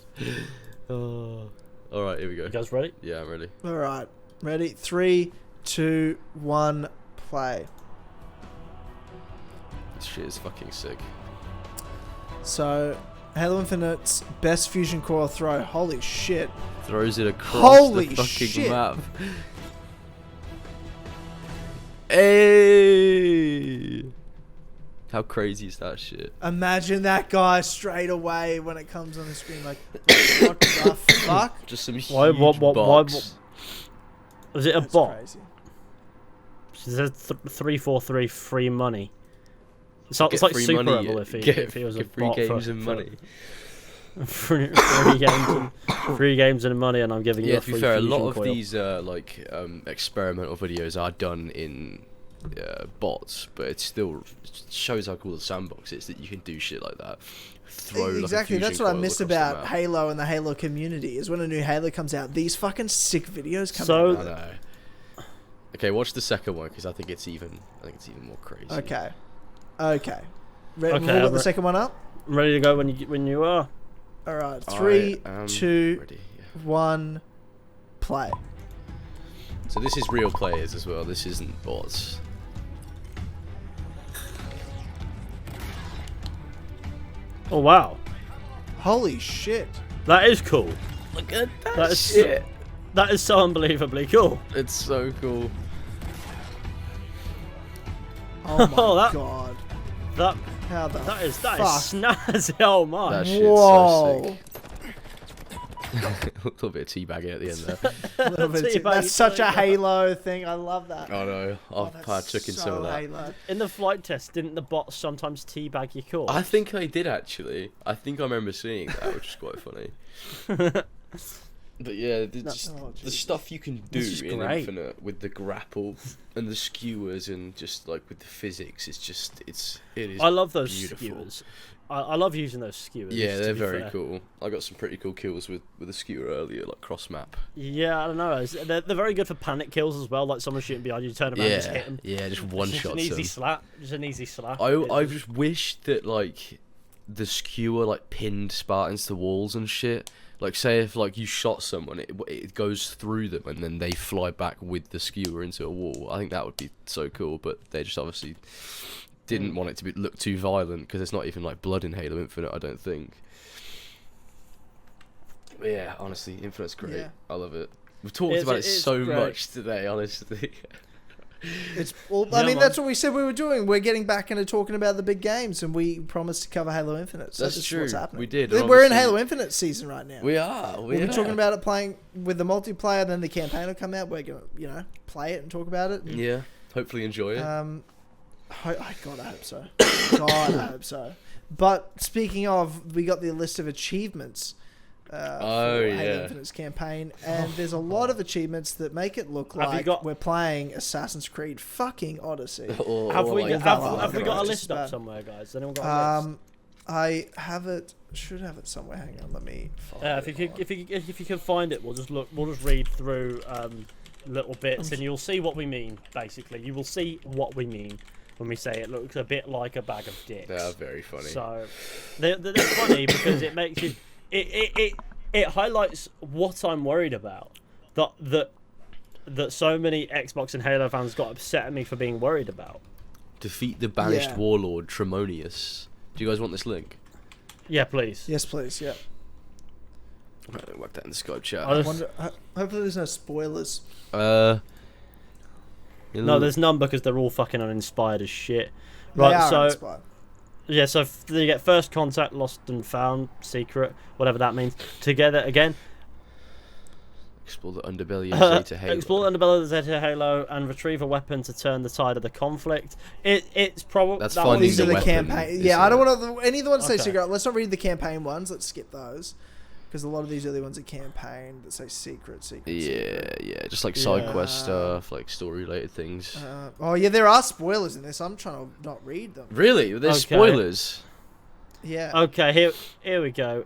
Oh. Alright, here we go. You guys ready? Yeah, I'm ready. All right, ready? 3, 2, 1, play. This shit is fucking sick. So, Halo Infinite's best fusion core throw. Holy shit! Throws it across Holy the fucking shit. map. Hey! How crazy is that shit? Imagine that guy straight away when it comes on the screen. Like, what the fuck? Just some huge Why- box. Was it a That's bot? crazy. It says 343 free money. It's like Get free Super money, Rebel if he was a get free bot games for, and money. free games and money, and I'm giving you Yeah, a to be free fair, a fusion lot of coil. these experimental videos are done in bots, but it still shows how cool the sandbox is that you can do shit like that. Throw like, a Exactly, fusion that's what I coil miss across the about map. Halo and the Halo community is when a new Halo comes out, these fucking sick videos come So- out. I know. Okay, watch the second one because I think it's even more crazy. Okay. Okay, We'll I'm get the re- second one up. I'm ready to go when you are. All right, 3, I am 2, ready, yeah. 1, play. So this is real players as well. This isn't bots. Oh wow, Holy shit! that is cool. Look at That is shit. That is so unbelievably cool. It's so cool. Oh my Oh, that- god! That How the that is fuck? snazzy. Oh my. That shit's Whoa! so sick. A little bit of teabagging at the end there. A little bit Teabag that's is such so a good. Halo thing. I love that. Oh no, Oh, I've that's partook in some of that. Halo. In the flight test, didn't the bots sometimes teabag your core? I think I did actually. I think I remember seeing that, which is quite funny. But yeah, Oh, the Jesus. stuff you can do This is in great. Infinite with the grapple and the skewers and just like with the physics, it is. I love those beautiful. skewers. I love using those skewers. Yeah, to they're be very fair. cool. I got some pretty cool kills with a skewer earlier, like cross map. Yeah, I don't know. They're very good for panic kills as well. Like someone shooting behind you, turn around, and just hit them. Yeah, just one Just shot. an easy slap. Just an easy slap. I just wish that like the skewer like pinned Spartans to walls and shit. Like say if like you shot someone, it goes through them and then they fly back with the skewer into a wall. I think that would be so cool, but they just obviously didn't want it to look too violent because there's not even like blood in Halo Infinite, I don't think. But yeah, honestly, Infinite's great. Yeah. I love it. We've talked It's- about it it is so great. much today, honestly. It's well, Yeah, I mean, man. that's what we said we were doing. We're getting back into talking about the big games, and we promised to cover Halo Infinite. So That's this is true. what's happening. We did, We're and in obviously- Halo Infinite season right now. We are. We'll be talking about it playing with the multiplayer. Then the campaign will come out. We're gonna, play it and talk about it. And, Yeah, hopefully enjoy it. God, I hope so. God, I hope so. But speaking of, we got the list of achievements. For Halo yeah. Infinite's campaign, and there's a lot of achievements that make it look Have you like got- we're playing Assassin's Creed fucking Odyssey. Have we like have we got a Just list up about. somewhere, guys? Anyone got a list? I have it. Should have it somewhere. Hang on, let me. Find If you could, if you can find it, we'll just look. We'll just read through little bits, and you'll see what we mean. Basically, you will see what we mean when we say it looks a bit like a bag of dicks. They are very funny. So they're funny because it makes you. It highlights what I'm worried about. That so many Xbox and Halo fans got upset at me for being worried about. Defeat the banished warlord Tremonius. Do you guys want this link? Yeah, please. Yes, please. Yeah. Right, whack that in the Skype chat. I wonder. Hopefully, there's no spoilers. No, there's none because they're all fucking uninspired as shit. Right, They are so uninspired. yeah, so you get first contact, lost and found, secret, whatever that means. Together again. Explore the underbelly of Zeta Halo. Explore the underbelly of Zeta Halo and retrieve a weapon to turn the tide of the conflict. It's probably That's that finding These the are the weapon, campaign. isn't Yeah, I don't it? want to. Any of the ones that say Okay. secret. Let's not read the campaign ones. Let's skip those. Because a lot of these early ones are campaign that say secret. Yeah, just like side Yeah. quest stuff, like story related things. Oh yeah, there are spoilers in this. I'm trying to not read them. Really? There's Okay. spoilers? Yeah. Okay, here we go.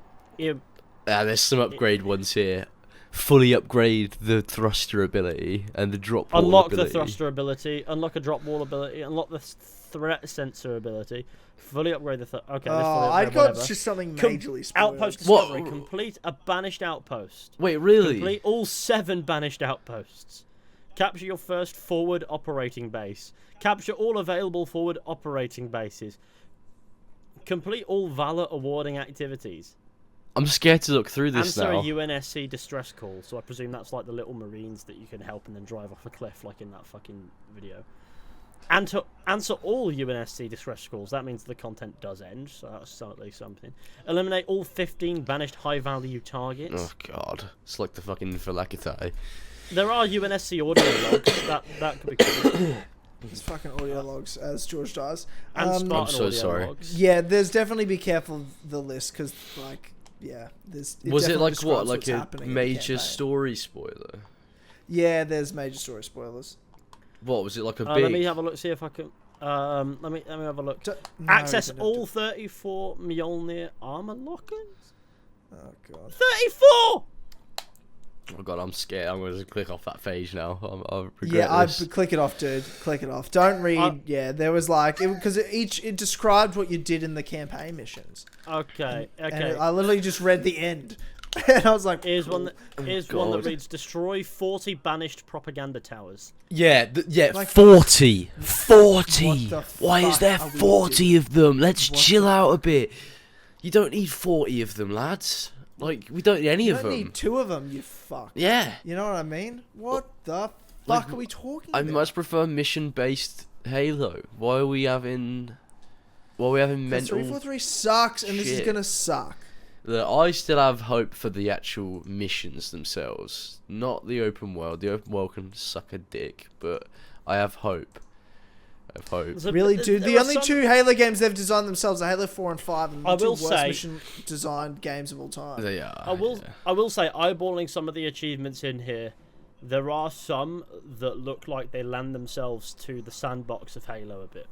There's some upgrade ones here. Fully upgrade the thruster ability and the drop wall Unlock ability. the thruster ability, unlock a drop wall ability, unlock the threat sensor ability, fully upgrade the okay. Oh, let's fully I upgrade got whatever. just something majorly spoiled. Outpost What? discovery. Complete a banished outpost. Wait, really? Complete all 7 banished outposts. Capture your first forward operating base. Capture all available forward operating bases. Complete all Valor awarding activities. I'm scared to look through this Answer now. a UNSC distress call. So I presume that's like the little Marines that you can help and then drive off a cliff, like in that fucking video. And to answer all UNSC distress calls, that means the content does end, so that's certainly something. Eliminate all 15 banished high-value targets. Oh god, it's like the fucking Phylakitai. There are UNSC audio logs. That could be cool. It's fucking audio logs as George dies. And Spartan I'm so audio sorry. logs. Yeah, there's definitely be careful of the list because like there's. Was it definitely like what, describes like what's a happening in the major campaign. story spoiler? Yeah, there's major story spoilers. What was it like a Let me big? have a look. See if I can. Let me have a look. No, Access you don't all have 34 Mjolnir armor lockers. to- Oh god. 34. Oh god, I'm scared. I'm going to click off that page now. I regret Yeah, this. click it off, dude. Click it off. Don't read. Yeah, there was like because it described what you did in the campaign missions. Okay. And Okay. I literally just read the end, and I was like, Here's one that one that God. reads: destroy 40 banished propaganda towers. Yeah, Like- 40. 40. What the Why is fuck there are we 40 of them? Let's What chill the- out a bit. You don't need 40 of them, lads. Like, we don't need any You of don't them. need 2 of them, you fuck. Yeah. You know what I mean? What the Like, fuck are we talking I about? much prefer mission-based Halo. Why are we having mental... 343 sucks, and this is shit. gonna suck. Look, I still have hope for the actual missions themselves, not the open world. The open world can suck a dick, but I have hope. I have hope. So, Really, there dude. The are only some- 2 Halo games they've designed themselves are Halo 4 and 5, and I the 2 will worst say- mission designed games of all time. They are. I will. yeah. I will say, eyeballing some of the achievements in here, there are some that look like they lend themselves to the sandbox of Halo a bit.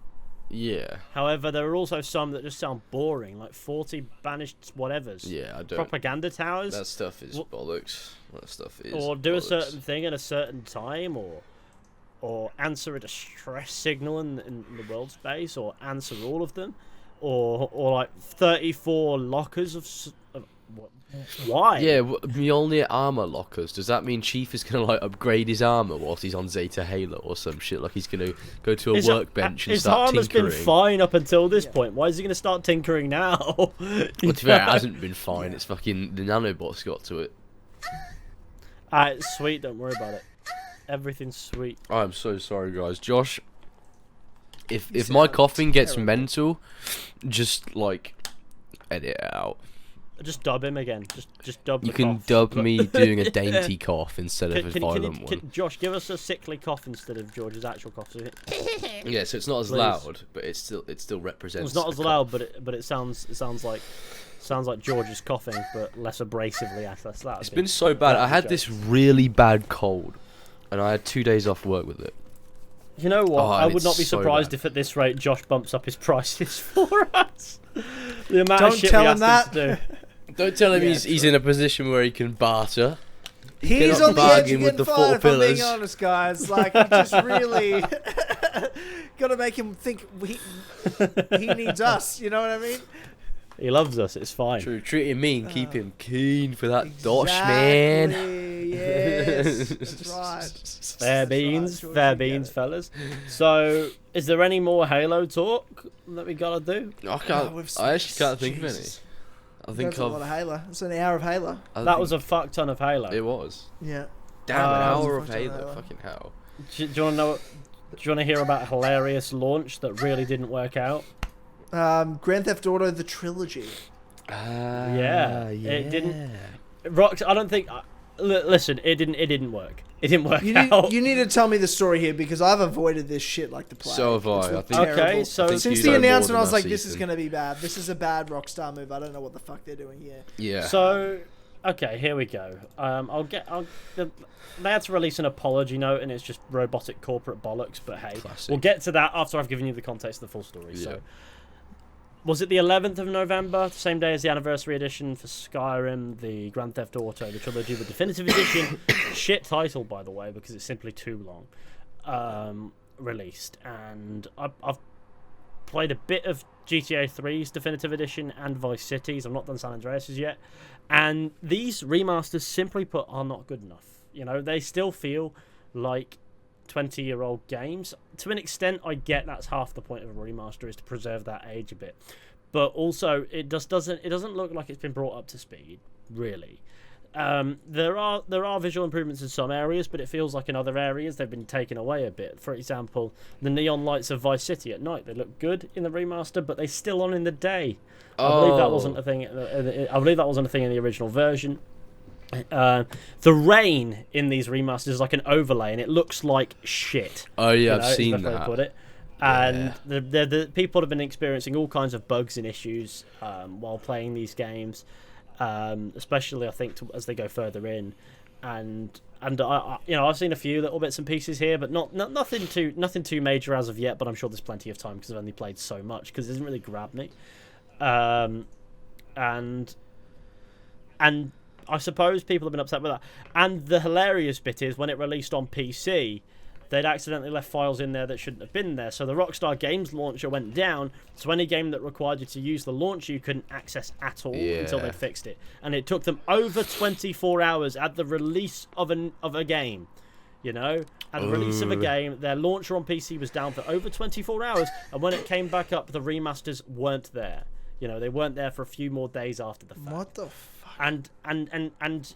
Yeah. However, there are also some that just sound boring, like 40 banished whatevers. Yeah, I don't. Propaganda towers, That stuff is Wh- bollocks. That stuff is. or do a bollocks. certain thing at a certain time, or answer a distress signal in the world space, or answer all of them, or like 34 lockers of what? Why? Yeah, Mjolnir armor lockers. Does that mean Chief is gonna like upgrade his armor whilst he's on Zeta Halo or some shit? Like he's gonna go to a His- workbench and his start armor's tinkering. been fine up until this Yeah. point. Why is he going to start tinkering now? Well, to be fair, it hasn't been fine. It's fucking the nanobots got to it. It's sweet. Don't worry about it. Everything's sweet. I'm so sorry, guys. Josh, if You my sound coughing gets terrible. mental, just like edit it out. Just dub him again. Just dub. You the can cough. dub me doing a dainty cough instead of a Can violent you, one. Josh, give us a sickly cough instead of George's actual cough. So Yeah, so it's not as Please. loud, but it still represents. it's not a as loud, cough. but it sounds like George's coughing, but less abrasively. That's that. It's been so bad. I had this really bad cold, and I had 2 days off work with it. You know what? Oh, I and would not be it's so surprised bad. if at this rate Josh bumps up his prices for us. The amount Don't of shit tell we him asked him that. to do. Don't tell him Yeah, he's true. in a position where he can barter. He's cannot on the edge bargain of with getting the fired, if I'm pillars. being honest, guys. Like, you just really got to make him think he needs us. You know what I mean? He loves us. It's fine. True, treat him mean, keep him keen for that dosh, man. Yes, that's right. Fair beans, George, fair you get beans, it. fellas. So, is there any more Halo talk that we gotta do? I can't. we've I actually can't think of any. Jesus. I think That's a lot of Halo. It's an hour of Halo. That was a fuck ton of Halo. It was. Yeah. Damn, an hour of fuck ton of Halo. Halo. Fucking hell. Do you want to know? Do you want to hear about a hilarious launch that really didn't work out? Grand Theft Auto: The Trilogy. Yeah, it didn't. Rock. I don't think. Listen, it didn't work. It didn't work out. You need to tell me the story here because I've avoided this shit like the plague. So have I. It's I looked think- Okay, terrible. so- I think Since you the know more announcement, than I was us, like, "This is Ethan. going to be bad. This is a bad Rockstar move. I don't know what the fuck they're doing here." Yeah. So, okay, here we go. They had to release an apology note, and it's just robotic corporate bollocks. But hey, Classic. we'll get to that after I've given you the context of the full story. Yeah. So, was it the 11th of November, the same day as the anniversary edition for Skyrim, the Grand Theft Auto, the Trilogy, the Definitive Edition, shit title by the way because it's simply too long, released, and I've played a bit of GTA 3's Definitive Edition and Vice City's. I've not done San Andreas's yet, and these remasters, simply put, are not good enough. You know, they still feel like 20-year-old games. To an extent, I get that's half the point of a remaster is to preserve that age a bit, but also it doesn't look like it's been brought up to speed really. There are visual improvements in some areas, but it feels like in other areas they've been taken away a bit. For example, the neon lights of Vice City at night, they look good in the remaster, but they're still on in the day. I believe that wasn't a thing. I believe that wasn't a thing in the original version. The rain in these remasters is like an overlay, and it looks like shit. Oh yeah, You know, I've is seen the best way to that. put it. And the people have been experiencing all kinds of bugs and issues while playing these games, especially I think as they go further in, and I I've seen a few little bits and pieces here, but nothing too major as of yet. But I'm sure there's plenty of time because I've only played so much because it doesn't really grab me, and I suppose people have been upset with that. And the hilarious bit is when it released on PC, they'd accidentally left files in there that shouldn't have been there. So the Rockstar Games launcher went down, so any game that required you to use the launcher you couldn't access at all until they fixed it. And it took them over 24 hours at the release of a game. You know, at the release of a game, their launcher on PC was down for over 24 hours, and when it came back up, the remasters weren't there. You know, they weren't there for a few more days after the fact. What the fuck? And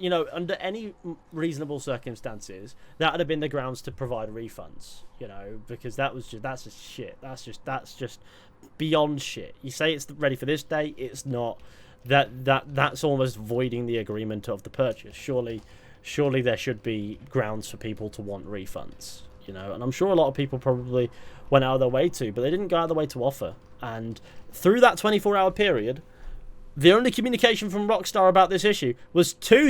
you know, under any reasonable circumstances, that would have been the grounds to provide refunds. You know, because that's just shit. That's just beyond shit. You say it's ready for this day, it's not. That's almost voiding the agreement of the purchase. Surely there should be grounds for people to want refunds. You know, and I'm sure a lot of people probably went out of their way to, but they didn't go out of their way to offer. And through that 24-hour period, the only communication from Rockstar about this issue was two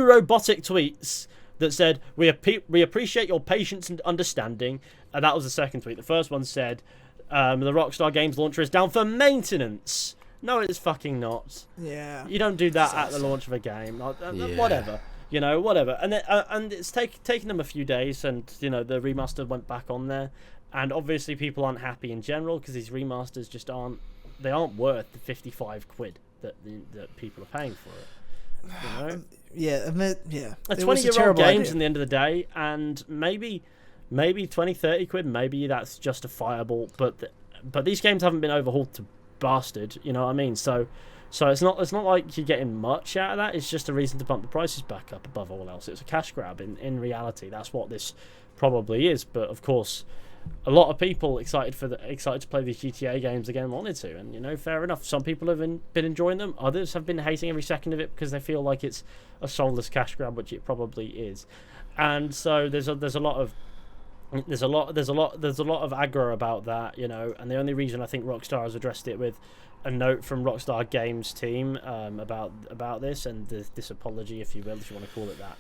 robotic tweets that said, we appreciate your patience and understanding, and that was the second tweet. The first one said, the Rockstar Games launcher is down for maintenance. No, it's fucking not. Yeah. You don't do that at the launch of a game. Whatever. You know, whatever. And it's taken them a few days, and, you know, the remaster went back on there. And obviously people aren't happy in general because these remasters just aren't worth the 55 quid that people are paying for it. You know? Yeah. A It was 20-year-old terrible games idea. in the end of the day, and maybe 20, 30 quid, maybe that's justifiable, but these games haven't been overhauled to bastard, you know what I mean? So it's not like you're getting much out of that. It's just a reason to bump the prices back up above all else. It's a cash grab in reality. That's what this probably is, but of course a lot of people excited to play these GTA games again wanted to, and you know, fair enough. Some people have been enjoying them. Others have been hating every second of it because they feel like it's a soulless cash grab, which it probably is. And so there's a lot of aggro about that, you know. And the only reason I think Rockstar has addressed it with a note from Rockstar Games team about this and this apology, if you will, if you want to call it that.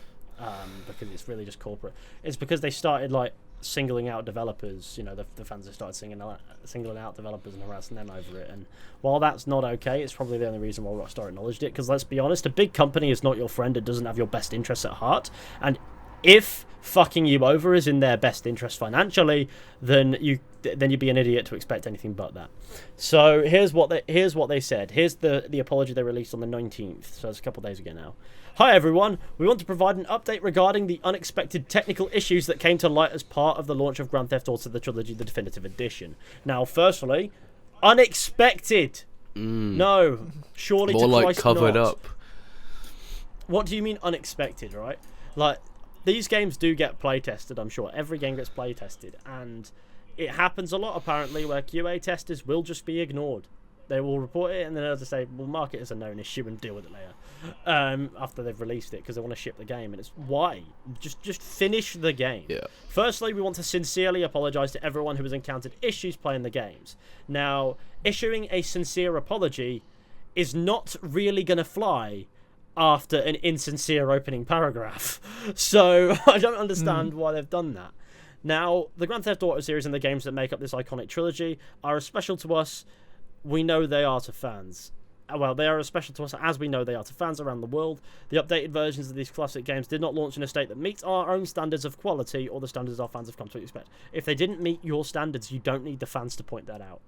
Because it's really just corporate. It's because they started like singling out developers. You know, the fans have started singling out developers and harassing them over it. And while that's not okay, it's probably the only reason why Rockstar acknowledged it. Because let's be honest, a big company is not your friend. It doesn't have your best interests at heart. And if fucking you over is in their best interest financially, then you'd be an idiot to expect anything but that. So here's what they said. Here's the apology they released on the 19th. So it's a couple of days ago now. Hi everyone, we want to provide an update regarding the unexpected technical issues that came to light as part of the launch of Grand Theft Auto The Trilogy, the Definitive Edition. Now, firstly, unexpected. No, surely more to like Christ covered not. up. What do you mean unexpected, right? Like, these games do get play tested, I'm sure. Every game gets play tested, and it happens a lot apparently where QA testers will just be ignored. They will report it and then they'll just say, we'll mark it as a known issue and deal with it later after they've released it, because they want to ship the game. And it's why? Just finish the game. Yeah. Firstly, we want to sincerely apologise to everyone who has encountered issues playing the games. Now, issuing a sincere apology is not really going to fly after an insincere opening paragraph. So I don't understand why they've done that. Now, the Grand Theft Auto series and the games that make up this iconic trilogy are as special to us we know they are to fans. Well, they are as special to us as we know they are to fans around the world. The updated versions of these classic games did not launch in a state that meets our own standards of quality or the standards our fans have come to expect. If they didn't meet your standards, you don't need the fans to point that out.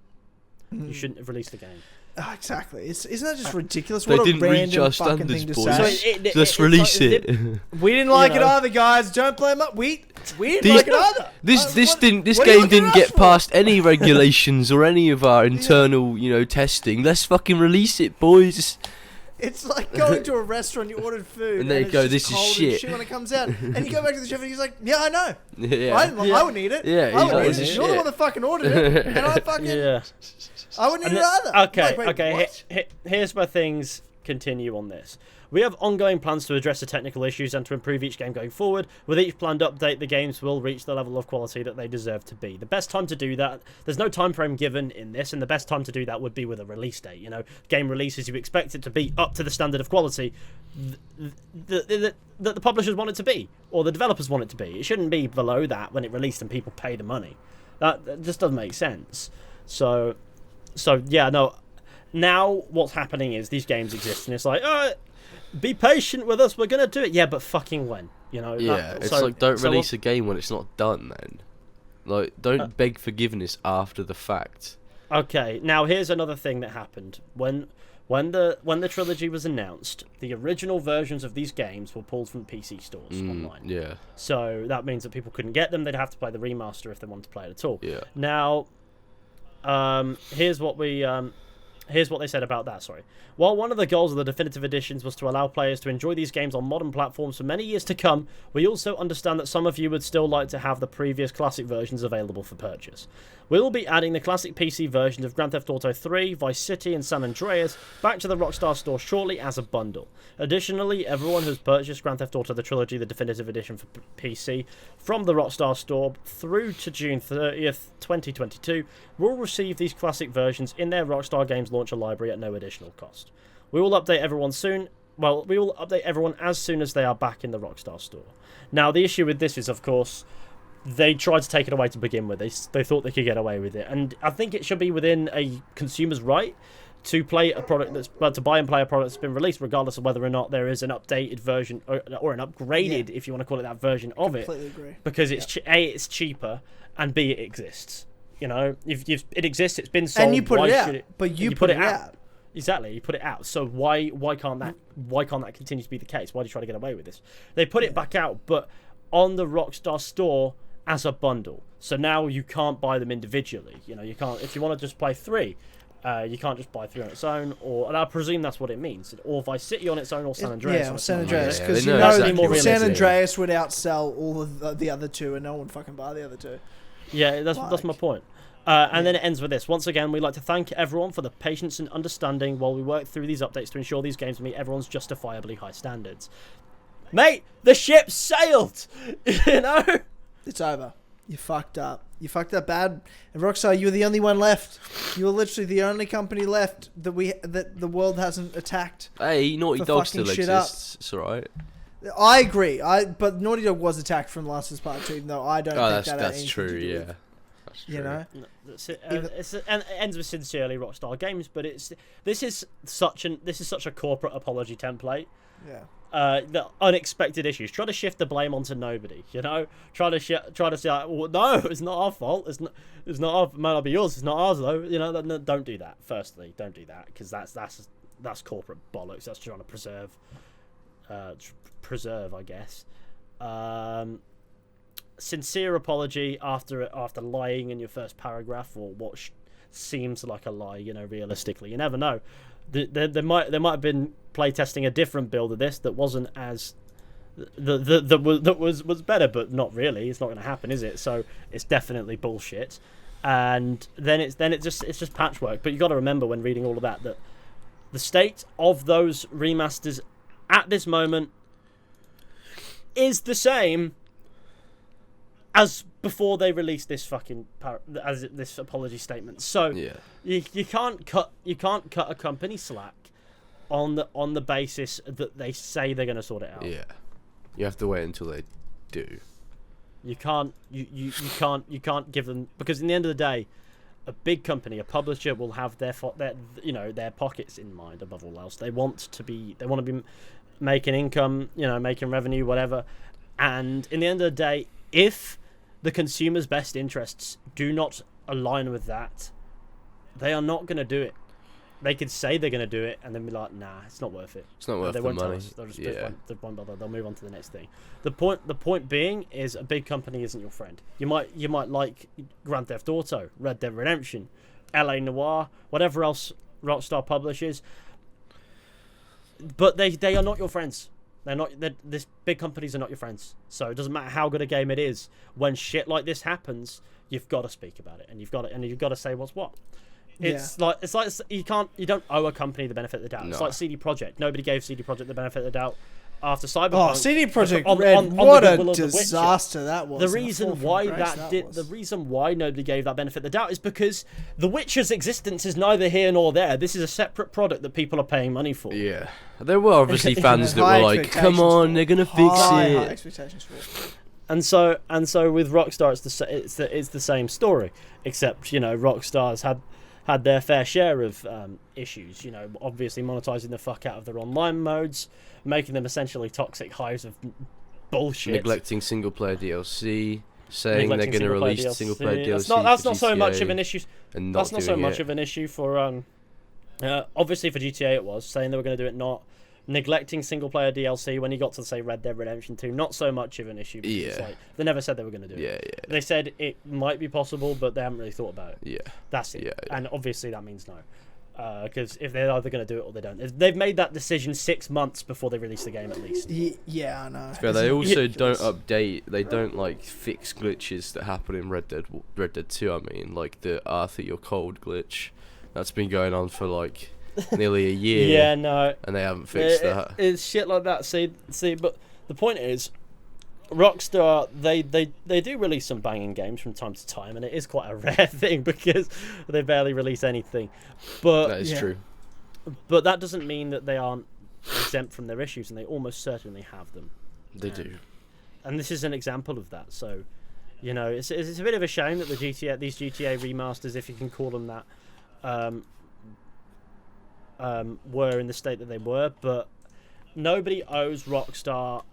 You shouldn't have released the game. Oh, exactly. Isn't that just ridiculous? They What didn't a reach our random fucking standards, thing to boys. say. Let's release it. We didn't like it know. either, guys. Don't blame us. We didn't like it either. This What are you game looking didn't at get us for? past any regulations or any of our internal, testing. Let's fucking release it, boys. It's like going to a restaurant, you ordered food, And there you it's go, just this is cold shit. and when it comes out. And you go back to the chef and he's like, yeah, I know. Yeah. I wouldn't eat it. Yeah, I wouldn't this eat is it. You're the shit. one that fucking ordered it. And I fucking... Yeah. I wouldn't eat And it either. Okay, Like, wait, okay. what? Here's where things continue on this. We have ongoing plans to address the technical issues and to improve each game going forward. With each planned update, the games will reach the level of quality that they deserve to be. The best time to do that, there's no time frame given in this, and the best time to do that would be with a release date. Game releases, you expect it to be up to the standard of quality that the publishers want it to be, or the developers want it to be. It shouldn't be below that when it released and people pay the money. That just doesn't make sense. So yeah, no. Now what's happening is these games exist, and it's like, be patient with us, we're gonna do it. Yeah, but fucking when? Yeah, it's like, don't release a game when it's not done then. Like, don't beg forgiveness after the fact. Okay, now here's another thing that happened. When the trilogy was announced, the original versions of these games were pulled from PC stores online. Yeah. So that means that people couldn't get them, they'd have to play the remaster if they wanted to play it at all. Yeah. Now, here's what they said about that, sorry. While one of the goals of the definitive editions was to allow players to enjoy these games on modern platforms for many years to come, we also understand that some of you would still like to have the previous classic versions available for purchase. We will be adding the classic PC versions of Grand Theft Auto 3, Vice City and San Andreas back to the Rockstar Store shortly as a bundle. Additionally, everyone who's purchased Grand Theft Auto The Trilogy, the definitive edition for PC, from the Rockstar Store through to June 30th, 2022, will receive these classic versions in their Rockstar Games launcher library at no additional cost. We will update everyone soon. Well, we will update everyone as soon as they are back in the Rockstar Store. Now, the issue with this is, of course, they tried to take it away to begin with. They thought they could get away with it, and I think it should be within a consumer's right to play a product to buy and play a product that's been released, regardless of whether or not there is an updated version or an upgraded, if you want to call it that, version of it. Completely agree. Because it's A, it's cheaper, and B, it exists. If it exists, it's been sold. And you put why it out, should it, but and you put it out. Exactly, you put it out. So why can't that continue to be the case? Why do you try to get away with this? They put it back out, but on the Rockstar Store as a bundle. So now you can't buy them individually. You can't, if you want to just play 3, you can't just buy 3 on its own, and I presume that's what it means, or Vice City on its own, or San Andreas. Yeah, on or its San own. Andreas, Yeah, because they know exactly more what San realistic. Andreas would outsell all of the other two, and no one would fucking buy the other two. Yeah, that's my point. And then it ends with this. Once again, we'd like to thank everyone for the patience and understanding while we work through these updates to ensure these games meet everyone's justifiably high standards. Mate, the ship sailed! It's over. You fucked up. You fucked up bad. And Rockstar, you were the only one left. You were literally the only company left that the world hasn't attacked. Hey, Naughty For Dog fucking still shit up. exists. It's alright. I agree. But Naughty Dog was attacked from Last of Us Part 2, even though I don't think that that's true. Yeah, that's true. You know, and it ends with sincerely Rockstar Games, but this is such a corporate apology template. yeah. The unexpected issues. Try to shift the blame onto nobody. You know, try to say, well, no, it's not our fault. It's not our. It might not be yours. It's not ours though. You know, no, don't do that. Firstly, don't do that because that's corporate bollocks. That's trying to preserve, I guess. Sincere apology after lying in your first paragraph or what seems like a lie. You know, realistically, you never know. There might have been playtesting a different build of this that wasn't as that was better, but not really. It's not going to happen, is it? So it's definitely bullshit. And then it's just patchwork. But you got to remember when reading all of that the state of those remasters at this moment is the same as before they released this fucking this apology statement. So Yeah. you can't cut a company slack on the basis that they say they're going to sort it out. Yeah. You have to wait until they do. You can't give them, because in the end of the day, a big company, a publisher will have their pockets in mind above all else. They want to be making income, making revenue, whatever. And in the end of the day, if the consumer's best interests do not align with that, they are not going to do it. They could say they're going to do it and then be like, nah, it's not worth it. It's not worth the money. They'll just they won't bother. They'll move on to the next thing. The point being is a big company isn't your friend. You might like Grand Theft Auto, Red Dead Redemption, LA Noire, whatever else Rockstar publishes, but they are not your friends. This big companies are not your friends. So it doesn't matter how good a game it is. When shit like this happens, you've got to speak about it, and you've got to say what's what. It's like you don't owe a company the benefit of the doubt. No. It's like CD Projekt. Nobody gave CD Projekt the benefit of the doubt after Cyberpunk. Oh, CD Projekt on what the a goodwill of The Witcher. disaster that was. The reason why nobody gave that benefit of the doubt is because The Witcher's existence is neither here nor there. This is a separate product that people are paying money for. Yeah. There were obviously fans that were like, come on, they're going to fix high it. expectations for it. And so with Rockstar, it's the same story, except Rockstar's had their fair share of issues. Obviously monetizing the fuck out of their online modes, making them essentially toxic hives of bullshit. Neglecting single player DLC, saying they're going to release single player DLC. That's for not so GTA much of an issue. and That's not so much it. of an issue for obviously for GTA it was saying they were going to do it. Not neglecting single player DLC when you got to say Red Dead Redemption 2, not so much of an issue. It's like, they never said they were going to do it. Yeah. They said it might be possible, but they haven't really thought about it. Yeah. That's it. Yeah. And obviously that means no. Because if they're either going to do it or they don't. They've made that decision 6 months before they release the game at least. Yeah, I know. But they also ridiculous. don't update. They don't fix glitches that happen in Red Dead 2. I mean, like the Arthur You're Cold glitch, that's been going on for nearly a year. Yeah, no. And they haven't fixed that. It's shit like that. See, but the point is, Rockstar, they do release some banging games from time to time, and it is quite a rare thing because they barely release anything. But That is true. But that doesn't mean that they aren't exempt from their issues, and they almost certainly have them. They do. And this is an example of that. So, it's a bit of a shame that these GTA remasters, if you can call them that, were in the state that they were, but nobody owes Rockstar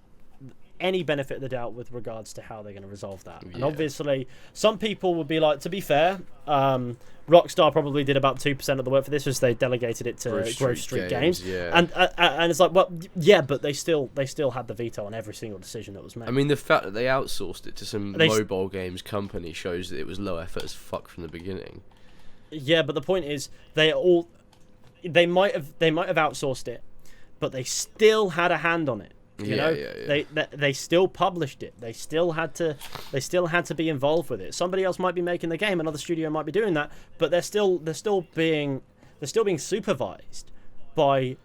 any benefit of the doubt with regards to how they're going to resolve that. And obviously, some people would be like, to be fair, Rockstar probably did about 2% of the work for this, as they delegated it to Grove Street Games. Yeah. And it's like, well, yeah, but they still had the veto on every single decision that was made. I mean, the fact that they outsourced it to some mobile games company shows that it was low effort as fuck from the beginning. Yeah, but the point is, they might have outsourced it, but they still had a hand on it. They still published it. They still had to be involved with it. Somebody else might be making the game, another studio might be doing that, but they're still being supervised by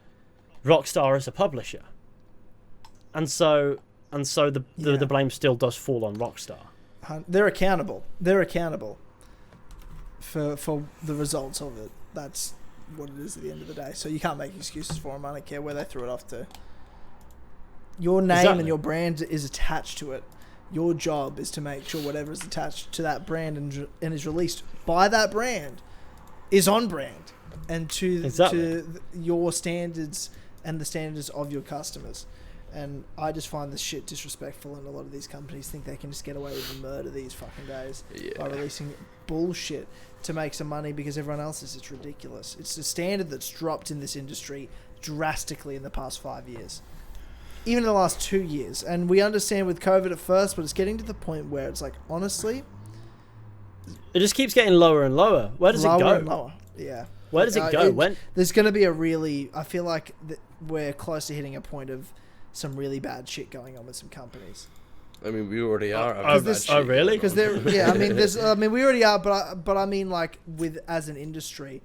Rockstar as a publisher. And so the blame still does fall on Rockstar. They're accountable. They're accountable for the results of it. That's what it is at the end of the day. So you can't make excuses for them. I don't care where they threw it off to. Your name Exactly. and your brand is attached to it. Your job is to make sure whatever is attached to that brand and is released by that brand is on brand and to your standards and the standards of your customers. And I just find this shit disrespectful, and a lot of these companies think they can just get away with the murder these fucking days by releasing bullshit to make some money because everyone else is. It's ridiculous. It's a standard that's dropped in this industry drastically in the past 5 years. Even in the last 2 years. And we understand with COVID at first, but it's getting to the point where it's like, honestly... It just keeps getting lower and lower. Where does it go? Lower and lower, yeah. Where does it go? There's going to be a really... I feel like we're close to hitting a point of some really bad shit going on with some companies. I mean, we already are. Oh, really? Because we already are, but I mean, like, as an industry...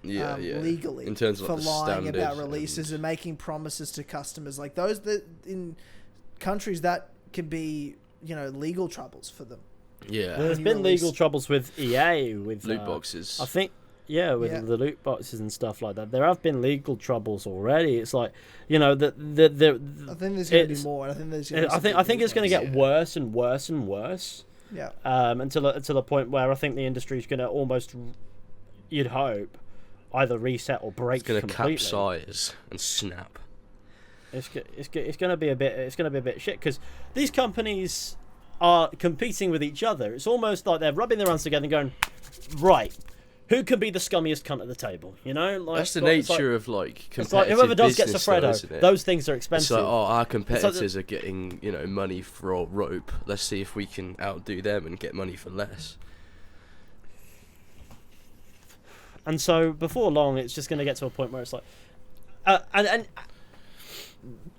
legally in terms of for like lying about releases and making promises to customers, like those that in countries that can be legal troubles for them. There's been legal troubles with EA with loot boxes. I think with the loot boxes and stuff like that. There have been legal troubles already. It's like I think there's going to be more, and I think there's I think it's going to get worse and worse and worse. Yeah. Until the point where I think the industry is going to almost, you'd hope, either reset or break completely. It's going to capsize and snap. It's going to be a bit shit because these companies are competing with each other. It's almost like they're rubbing their hands together and going, right, who can be the scummiest cunt at the table? That's the nature of competitive it's like whoever does gets a Freddo. Those things are expensive. It's like, our competitors are getting money for rope. Let's see if we can outdo them and get money for less. And so before long, it's just going to get to a point where it's like, and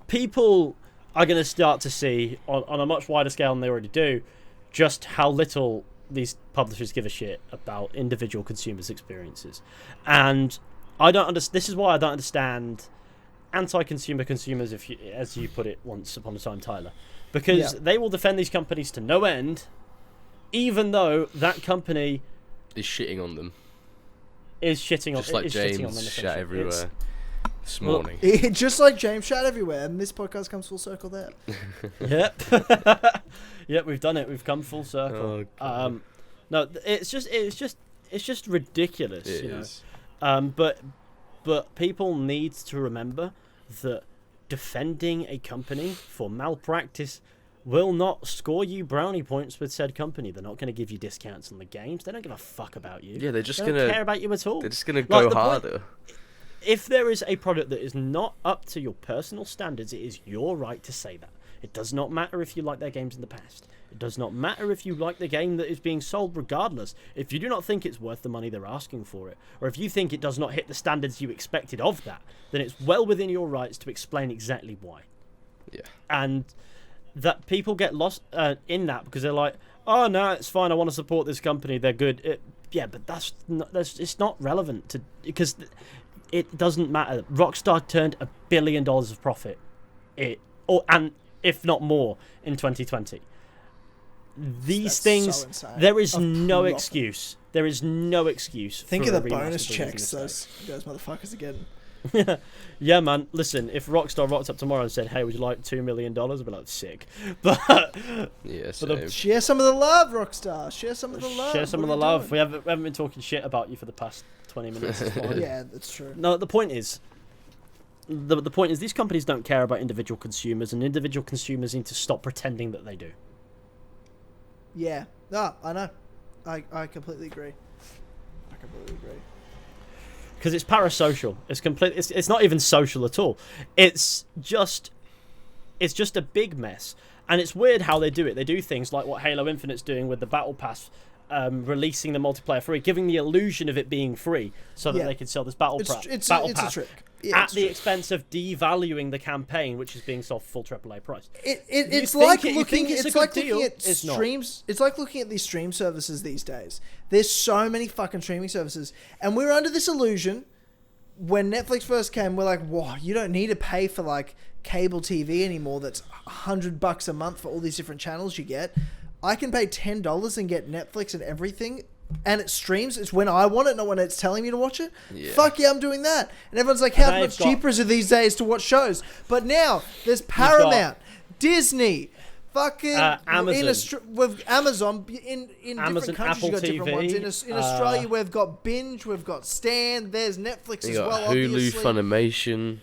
people are going to start to see on a much wider scale than they already do, just how little these publishers give a shit about individual consumers' experiences. And I don't understand. This is why I don't understand anti-consumer consumers, as you put it once upon a time, Tyler, because they will defend these companies to no end, even though that company is shitting on them. Is shitting on, just like James shat everywhere this morning. Just like James shat everywhere, and this podcast comes full circle there. Yep, we've done it. We've come full circle. Oh, no, it's just ridiculous. It is. But people need to remember that defending a company for malpractice will not score you brownie points with said company. They're not going to give you discounts on the games. They don't give a fuck about you. Yeah, they're just going to care about you at all. They're just going to go harder. If there is a product that is not up to your personal standards, it is your right to say that. It does not matter if you like their games in the past. It does not matter if you like the game that is being sold regardless. If you do not think it's worth the money they're asking for it, or if you think it does not hit the standards you expected of that, then it's well within your rights to explain exactly why. Yeah. And that people get lost in that because they're like, oh no, it's fine, I want to support this company, they're good. But it's not relevant to, because it doesn't matter. Rockstar turned $1 billion of profit, and if not more, in 2020. These things, so there is no excuse. There is no excuse. Think for of the a remaster bonus being checks a mistake. those motherfuckers are getting. Yeah, man. Listen, if Rockstar rocked up tomorrow and said, "Hey, would you like $2 million?" I'd be like, "Sick." But yeah, share some of the love, Rockstar. Share some of the love. Share some of the love. We haven't been talking shit about you for the past 20 minutes. It's fine. Yeah, that's true. No, the point is, the point is, these companies don't care about individual consumers, and individual consumers need to stop pretending that they do. Yeah. No, I know. I completely agree. Because it's parasocial. It's not even social at all. It's just a big mess. And it's weird how they do it. They do things like what Halo Infinite's doing with the Battle Pass, releasing the multiplayer free, giving the illusion of it being free, so that they can sell this Battle Pass. It's a trick. Yeah, at the expense of devaluing the campaign, which is being sold full AAA price. It's like looking at streams. It's like looking at these stream services these days. There's so many fucking streaming services, and we're under this illusion. When Netflix first came, we're like, "Wow, you don't need to pay for like cable TV anymore. That's $100 a month for all these different channels you get. I can pay $10 and get Netflix and everything and it streams, it's when I want it, not when it's telling me to watch it. Yeah. Fuck yeah, I'm doing that. And everyone's like, how much cheaper is it these days to watch shows? But now there's Paramount, Disney, fucking Amazon. with Amazon in Amazon, different countries. Apple You've got different TV, ones. In Australia, we've got Binge, we've got Stan. There's Netflix You as got well. Hulu, obviously. Funimation.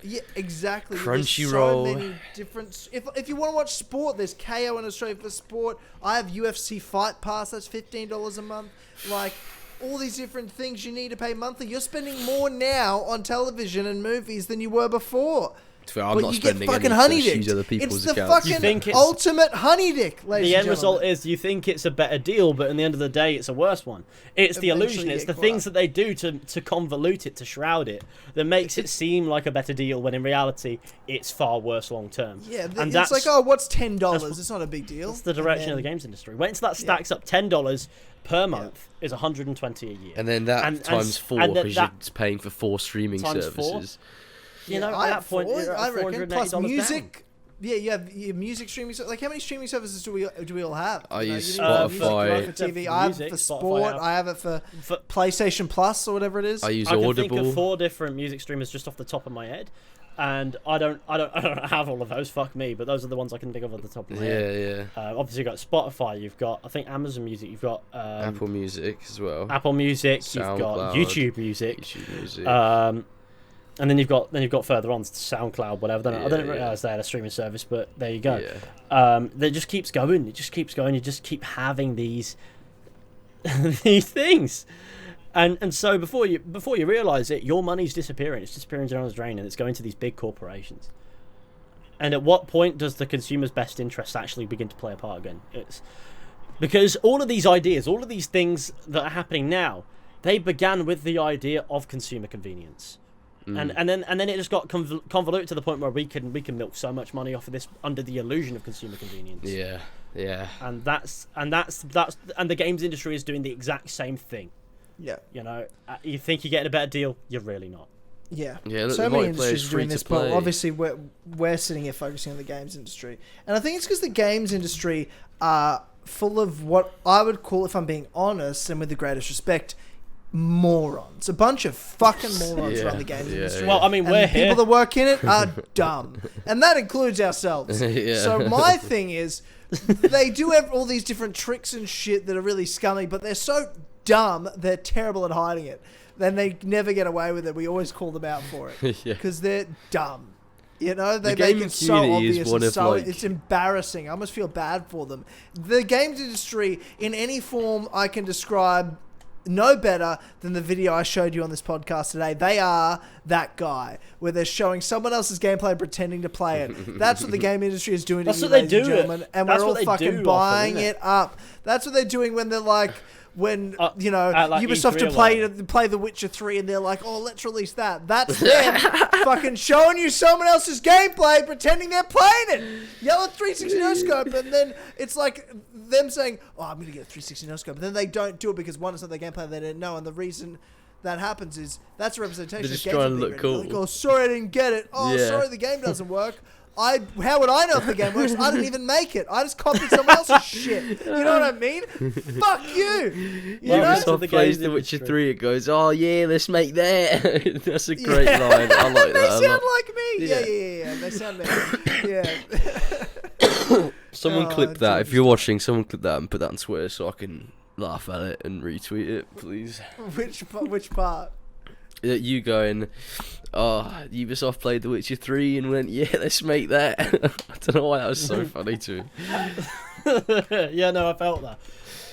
Yeah, exactly. Crunchyroll. There's so many different. If you want to watch sport, there's KO in Australia for sport. I have UFC Fight Pass. That's $15 a month. Like all these different things you need to pay monthly. You're spending more now on television and movies than you were before. I'm but not you get spending fucking any honey to use dick. other people's It's the accounts. fucking ultimate honey dick, ladies The and end result gentlemen. is you think it's a better deal, but in the end of the day, it's a worse one. It's the Eventually illusion. you It's get the caught things up. that they do to convolute it, to shroud it, that makes it seem like a better deal when in reality, it's far worse long term. Yeah, and it's like, oh, what's $10? It's not a big deal. That's the direction of the games industry. Once that stacks up $10 per month is $120 a year. And then that times 4 because you're paying for 4 streaming times services. 4? You know, at that point, you're I at reckon. Plus $480 music. down. Yeah, you have your music streaming. Like, how many streaming services do we all have? I use you need music, Spotify. you have it for TV. I have it for sport. I have it for PlayStation Plus or whatever it is. I use I can Audible. think of 4 different music streamers just off the top of my head, and I don't have all of those. Fuck me, but those are the ones I can think of at the top of my head. Yeah. Obviously, you've got Spotify. You've got, I think, Amazon Music. You've got Apple Music as well. Apple Music. You've SoundCloud, got YouTube Music. YouTube Music. And then you've got further on SoundCloud, whatever. I didn't Yeah. realize they had a streaming service, but there you go. Yeah. That just keeps going. It just keeps going. You just keep having these these things, and so before you realize it, your money's disappearing. It's disappearing down the drain, and it's going to these big corporations. And at what point does the consumer's best interest actually begin to play a part again? It's because all of these ideas, all of these things that are happening now, they began with the idea of consumer convenience. And then it just got convoluted to the point where we can milk so much money off of this under the illusion of consumer convenience. Yeah. And the games industry is doing the exact same thing. Yeah. You know, you think you're getting a better deal, you're really not. Yeah. Yeah, look, so the many multiplayer industries is are doing free this, to but play. obviously we're sitting here focusing on the games industry, and I think it's because the games industry are full of what I would call, if I'm being honest, and with the greatest respect, morons. A bunch of fucking morons run the games industry. Well, I mean, And we're the here. people that work in it are dumb, and that includes ourselves. Yeah. So my thing is, they do have all these different tricks and shit that are really scummy, but they're so dumb, they're terrible at hiding it. Then they never get away with it. We always call them out for it because they're dumb. You know, they make it so obvious. It's embarrassing. I almost feel bad for them. The games industry, in any form I can describe, no better than the video I showed you on this podcast today. They are that guy where they're showing someone else's gameplay and pretending to play it. That's what the game industry is doing. That's to you, what they ladies do. and gentlemen, and That's we're what all they fucking do buying often, isn't it up. That's what they're doing when they're like. When at like Ubisoft E3 to play The Witcher 3 and they're like, oh, let's release that. That's them fucking showing you someone else's gameplay, pretending they're playing it. Yell at 360 no scope, and then it's like them saying, oh, I'm going to get a 360 no scope. And then they don't do it because one, it's not their gameplay, they didn't know, and the reason that happens is that's a representation. They're just of trying to games look being cool. written. Like, oh, sorry I didn't get it. Oh, Yeah. sorry the game doesn't work. How would I know if the game works? I didn't even make it. I just copied someone else's shit. You know what I mean? Fuck you. You know? Ubisoft plays The Witcher 3, it goes, oh yeah, let's make that. That's a great line. I like They that a sound lot. like me. Yeah. They sound like me. Yeah. Someone clip that. If you're watching, someone clip that and put that on Twitter so I can laugh at it and retweet it, please. Which part? You going, oh, Ubisoft played The Witcher 3 and went, yeah, let's make that. I don't know why that was so funny to me. Yeah, no, I felt that.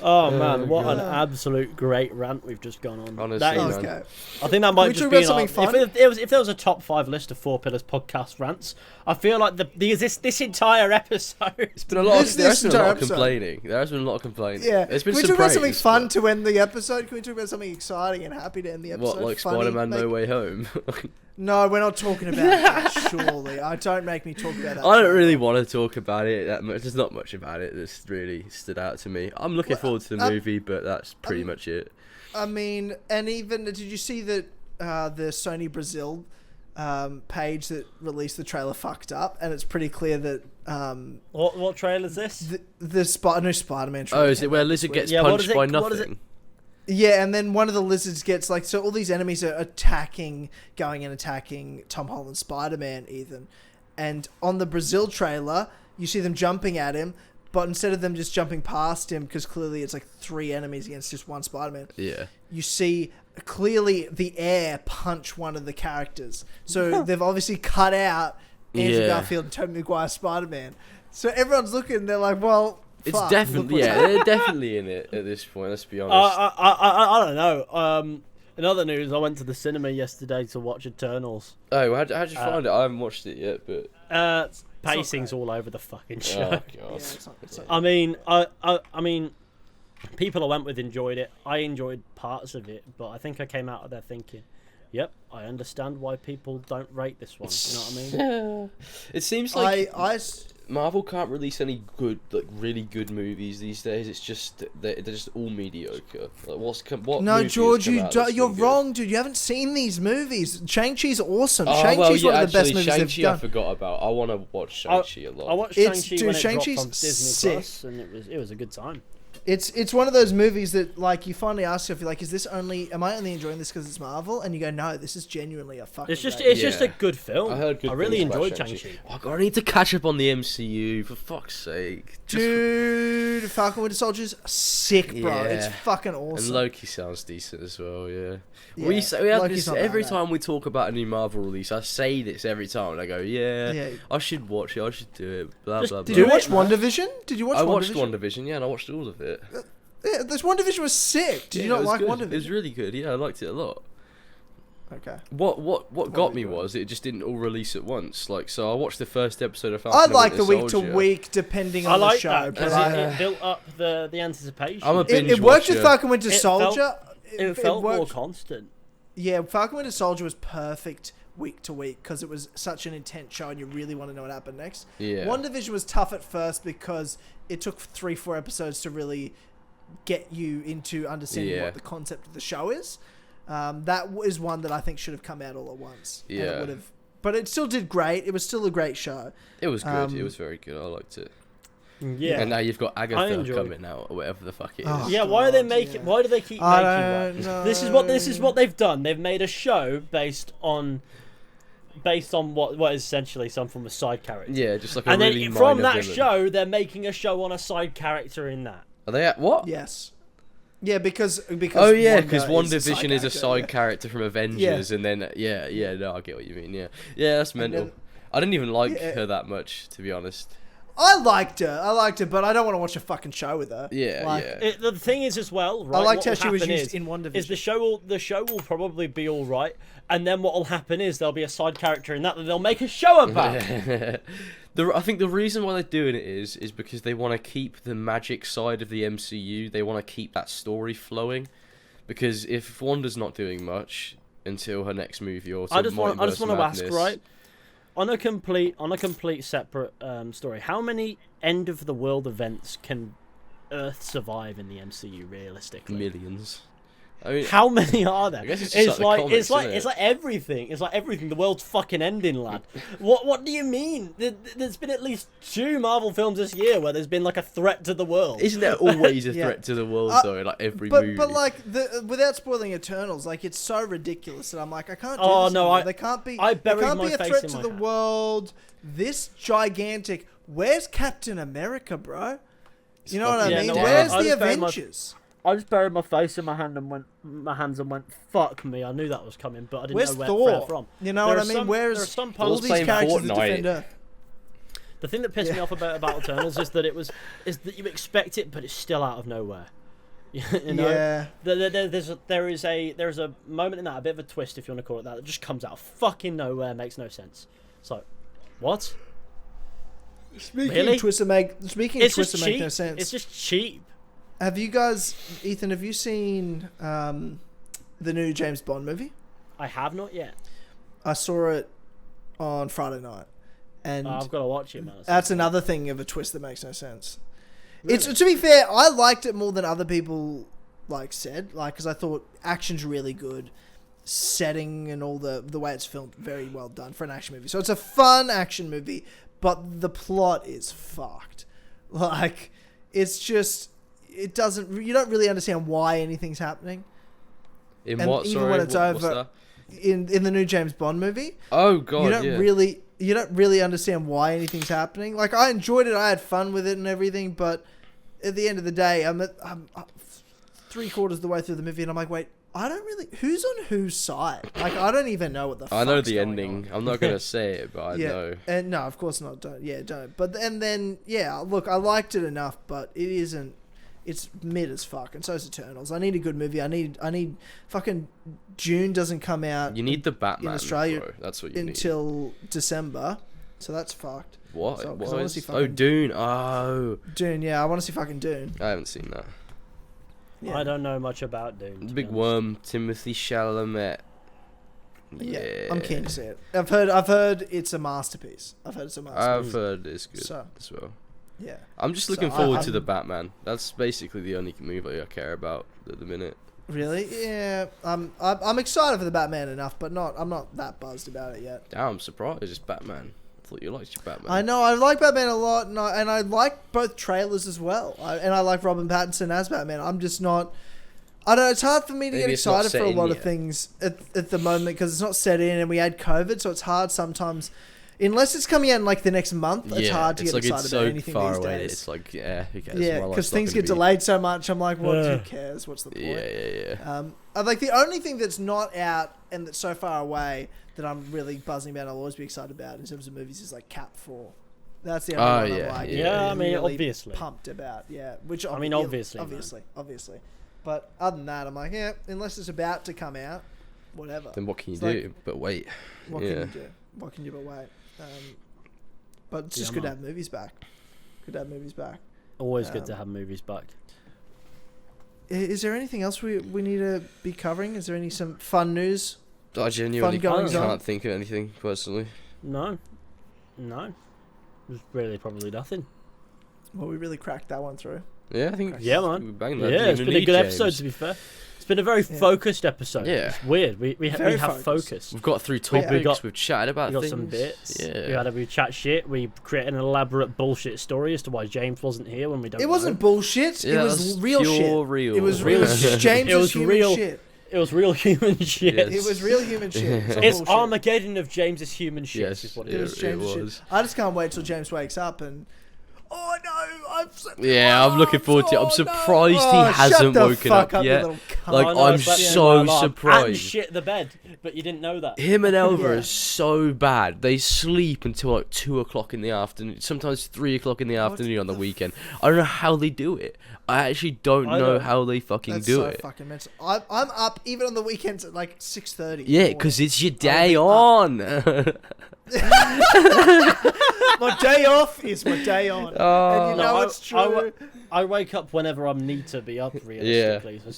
Oh man, what God. an absolute great rant we've just gone on. Honestly, That is, man. Okay. I think that might we just talk be about something fun? if there was a top 5 list of 4 Pillars podcast rants, I feel like this entire episode. It's been a lot. This There has been a lot of episode. complaining. There has been a lot of complaining. Yeah. There's been Can we some talk about something praise, fun but- to end the episode? Can we talk about something exciting and happy to end the episode? What, like Funny, Spider-Man make- No Way Home? No, we're not talking about that, surely. Don't make me talk about that. I don't really want to talk about it that much. There's not much about it that's really stood out to me. I'm looking forward to the movie, but that's pretty much it. I mean, and even, did you see that the Sony Brazil page that released the trailer fucked up? And it's pretty clear that What trailer is this? the new Spider-Man trailer. Oh, is it where Lizard gets Yeah, what is punched it- by what is it- nothing? Yeah, and then one of the lizards gets like, so all these enemies are going and attacking Tom Holland's Spider-Man, Ethan. And on the Brazil trailer, you see them jumping at him, but instead of them just jumping past him, because clearly it's like 3 enemies against just one Spider-Man. Yeah. You see clearly the air punch one of the characters. So they've obviously cut out Andrew Garfield and Tobey Maguire's Spider-Man. So everyone's looking, they're like, well, It's fuck, definitely, they're definitely in it at this point, let's be honest. I don't know. In other news, I went to the cinema yesterday to watch Eternals. Oh, how'd you find it? I haven't watched it yet, but... Pacing's all over the fucking show. Oh, God. Yeah, it's not I mean, people I went with enjoyed it. I enjoyed parts of it, but I think I came out of there thinking, yep, I understand why people don't rate this one. You know what I mean? It seems like I Marvel can't release any good, like really good movies these days. It's just they're just all mediocre. Like what? No, movie has George, come out that's you're been good? wrong, dude. You haven't seen these movies. Shang-Chi's awesome. Oh, Shang-Chi's well, one of the best movies Shang-Chi they've I done. forgot about. I want to watch Shang-Chi a lot. I watched It's- Shang-Chi dude, when it Shang-Chi's dropped on Disney sick. Plus, and it was a good time. It's one of those movies that like you finally ask yourself, you're like, am I only enjoying this because it's Marvel? And you go, no, this is genuinely a fucking. It's just great just a good film. I heard good I really things about enjoyed Shang-Chi. Shang-Chi. Oh, God, I need to catch up on the MCU, for fuck's sake. Dude, Falcon Winter Soldier's sick, bro. Yeah. It's fucking And awesome. Loki sounds decent as well, yeah. Yeah, We have Loki's this not every bad, time we talk about a new Marvel release. I say this every time, and I go, Yeah. I should watch it. I should do it. Blah Just blah Did blah. you watch man. WandaVision? Did you watch I watched WandaVision? WandaVision, yeah, and I watched all of it. Yeah, this WandaVision was sick. Did you Yeah, not it was like good. WandaVision? It was really good. Yeah, I liked it a lot. Okay. What got me you was it just didn't all release at once. Like, so I watched the first episode of Falcon I and like the Winter week Soldier. to week depending I on the like show. that But because I- it built up the anticipation. I'm a binge it worked with watcher. Falcon Winter It felt- Soldier. it felt more worked. constant. Yeah, Falcon Winter Soldier was perfect week to week because it was such an intense show and you really want to know what happened next. Yeah. WandaVision was tough at first because it took 3-4 episodes to really get you into understanding Yeah. what the concept of the show is. That is one that I think should have come out all at once. And Yeah. it would have, but it still did great. It was still a great show. It was good. It Um, was very good. I liked it. Yeah. And now you've got Agatha enjoyed coming out, or whatever the fuck it is. Oh. Yeah, why are they God, making? yeah. Why do they keep I making don't one? know. This is what they've done. They've made a show based on what is essentially some form of side character. Yeah, just like a And really then from minor that villain. show, they're making a show on a side character in that. Are they at what? Yes. Yeah, because Oh yeah, because because WandaVision is a side character. character from Avengers, and then yeah, no, I get what you mean. Yeah, that's mental. then- I didn't even like Yeah. her that much, to be honest. I liked her, but I don't want to watch a fucking show with her. Yeah, Like, yeah. The thing is as well, right? I liked what how will she was happen used in WandaVision. is the show will probably be all right, and then what will happen is there'll be a side character in that they'll make a show about. I think the reason why they're doing it is because they want to keep the magic side of the MCU. They want to keep that story flowing, because if Wanda's not doing much until her next movie or I just want to ask, Madness, right? On a complete separate story, how many end of the world events can Earth survive in the MCU realistically? millions. I mean, How many are there? I guess it's just like the comics, isn't it's it? like everything. It's like everything. The world's fucking ending, lad. What do you mean? There's been at least 2 Marvel films this year where there's been like a threat to the world. Isn't there always a Yeah. threat to the world though? In, like every but movie. but like without spoiling Eternals, like it's so ridiculous that I'm like I can't. Do Oh, this no, anymore. I- There can't be. I there buried can't my be a face threat in to my the hand. world. This gigantic. Where's Captain America, bro? You know what I fucking mean? no, dead. Where's I the just buried my- Avengers? I just buried my face in my hands and went, "Fuck me!" I knew that was coming, but I didn't Where's know where Thor? from. You know There what I are mean? some- Where's there are some all parts- these playing characters that Fortnite. defend Earth? The thing that pissed me off about Eternals is that is that you expect it, but it's still out of nowhere. You know? Yeah. There is a moment in that, a bit of a twist, if you want to call it that just comes out of fucking nowhere, makes no sense. So, what? Speaking Really? of twists that make no sense. It's just cheap. Have you guys, Ethan? Have you seen the new James Bond movie? I have not yet. I saw it on Friday night, and I've got to watch it, man. that's another thing of a twist that makes no sense. Really? It's to be fair, I liked it more than other people said, because I thought action's really good, setting and all the way it's filmed very well done for an action movie. So it's a fun action movie, but the plot is fucked. Like it's just it doesn't. You don't really understand why anything's happening. In And what? even Sorry, when it's what's over- that? In the new James Bond movie, Oh God, you don't really understand why anything's happening. Like, I enjoyed it, I had fun with it and everything, but at the end of the day, I'm 3/4 of the way through the movie, and I'm like, wait, I don't really. Who's on whose side? Like, I don't even know what the. I know fuck's the going ending. on. I'm not gonna say it, but I Yeah, know. and no, of course not. Don't. But and then look, I liked it enough, but it isn't. It's mid as fuck, and so is Eternals. I need a good movie. I need fucking June doesn't come out. You need the Batman in Australia bro. That's what you need. until December, so that's fucked. What? So, 'cause What I wanna is- see Oh, fucking- Dune. Oh, Dune, yeah, I want to see fucking Dune. I haven't seen that. Yeah. I don't know much about Dune. to Big be honest. Worm, Timothy Chalamet. Yeah, I'm keen to see it. I've heard it's a masterpiece. I've heard it's good So- as well. Yeah. I'm just So looking forward to I'm- the Batman. That's basically the only movie I care about at the minute. Really? Yeah. I'm excited for the Batman enough, but I'm not that buzzed about it yet. Damn, I'm surprised it's Batman. I thought you liked your Batman. I know I like Batman a lot, and I like both trailers as well. And I like Robin Pattinson as Batman. I'm just not. I don't know. It's hard for me to Maybe get it's not excited for set a in lot of yet. things at the moment because it's not set in, and we had COVID, so it's hard sometimes. Unless it's coming out in like the next month, it's hard to it's get like excited it's about so anything far these away. days. It's like, yeah, who cares? Yeah, My life's because not things gonna get be- delayed so much. I'm like, what? Yeah. Who cares? What's the point? Yeah. I like the only thing that's not out and that's so far away that I'm really buzzing about. I'll always be excited about in terms of movies is like Cap 4. That's the only one yeah, I'm like, yeah. I mean, really obviously. pumped about. Yeah, which I mean, obviously, obviously. But other than that, I'm like, yeah, unless it's about to come out, whatever. Then what can you It's like- do? But wait. What yeah. can you do? What can you do but wait? But it's just Yeah, good to man. have movies back. Good to have movies back. Always good Um, to have movies back. Is there anything else we need to be covering? Is there some fun news? I genuinely goings on. can't think of anything personally. No. There's really probably nothing. Well, we really cracked that one through. Yeah, I think. Yeah, man. We banged that. Yeah, Didn't it's even been a need good James. episode, to be fair. It's been a very Yeah. focused episode. Yeah. It's weird. We Very have focused. focus. We've got through Yeah. topics. We've chatted about We got things. some bits. Yeah. We chat shit. We created an elaborate bullshit story as to why James wasn't here when we don't. It know. wasn't bullshit. Yeah, it was that's real pure shit. real. It was real. James It was is human real. shit. It was real human shit. Yes. It was real human shit. It's, not It's bullshit. Armageddon of James's human shit. Yes, Is what It it was is. James' it shit. was. I just can't wait till James wakes up and. Oh no! I've slept with Yeah, my I'm looking arms. forward to it. I'm Oh, surprised no. he Oh, hasn't shut the woken fuck up you yet. little cunt. Like, I know, I'm it's like, so my alarm. surprised. And shit the bed, but you didn't know that. Him and Elva Yeah. are so bad. They sleep until like 2 o'clock in the afternoon, sometimes 3 o'clock in the afternoon on the weekend. I don't know how they do it. I actually don't I know don't- how they fucking That's do so it. fucking mental. I'm up even on the weekends at like 6:30. Yeah, because it's your day be up. on. My day off is my day on. Oh. And you know No, it's true. I wake up whenever I need to be up realistically. So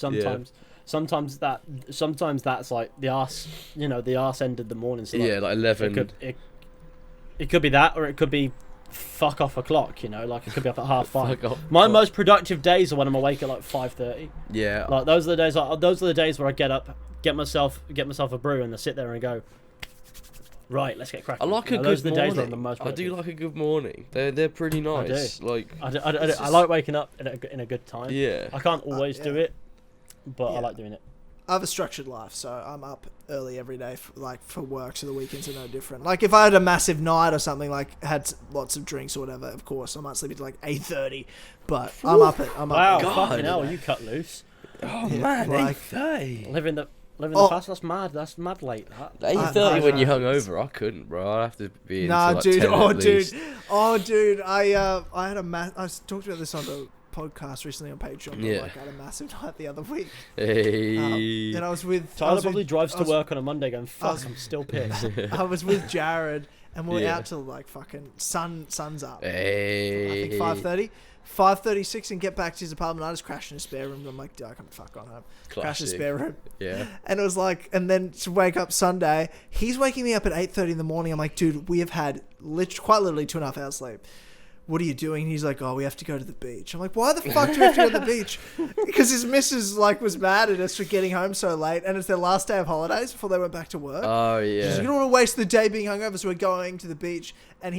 sometimes that's like the arse, the arse end of the morning. So like, Yeah, like 11. it could be that, or it could be fuck off o'clock. Like it could be up at 5:30. Fuck off. My most productive days are when I'm awake at like 5:30. Yeah. Like those are the days where I get up, get myself a brew, and I sit there and go, right, let's get cracking. I like a good Those are the morning. days where I'm the most I productive. do like a good morning. They're pretty nice. Like, I like waking up in a good time. yeah. I can't always do yeah. it, but I Yeah. like doing it. I have a structured life, so I'm up early every day for work, so the weekends are no different. Like if I had a massive night or something, like had lots of drinks or whatever, of course I might sleep until like 8:30. But I'm up. Wow, God. fucking hell, you cut loose. Oh Yeah, man, like- 8:30. Living the Oh. fast. That's mad. That's mad late. That. 8:30 when you know. hung over, I couldn't, bro. I'd have to be Nah, into like dude. 10 at least. Dude. I had I talked about this on the podcast recently on Patreon. But Yeah. like I had a massive night the other week. Hey. And I was with Tyler with- probably drives I to was- work on a Monday going, fuck, was- I'm still pissed. I was with Jared, and we were Yeah. out till like fucking sun's up. Hey. I think 5:30. 5:36 and get back to his apartment. I just crashed in his spare room. I'm like, dude, I can't fuck on home. Crash in his Classic. spare room. Yeah. And it was like, and then to wake up Sunday, he's waking me up at 8:30 in the morning. I'm like, dude, we have had quite literally 2.5 hours sleep. What are you doing? And he's like, oh, we have to go to the beach. I'm like, why the fuck do we have to go to the beach? Because his missus like was mad at us for getting home so late, and it's their last day of holidays before they went back to work. Oh She's yeah. like, you don't want to waste the day being hungover, so we're going to the beach. And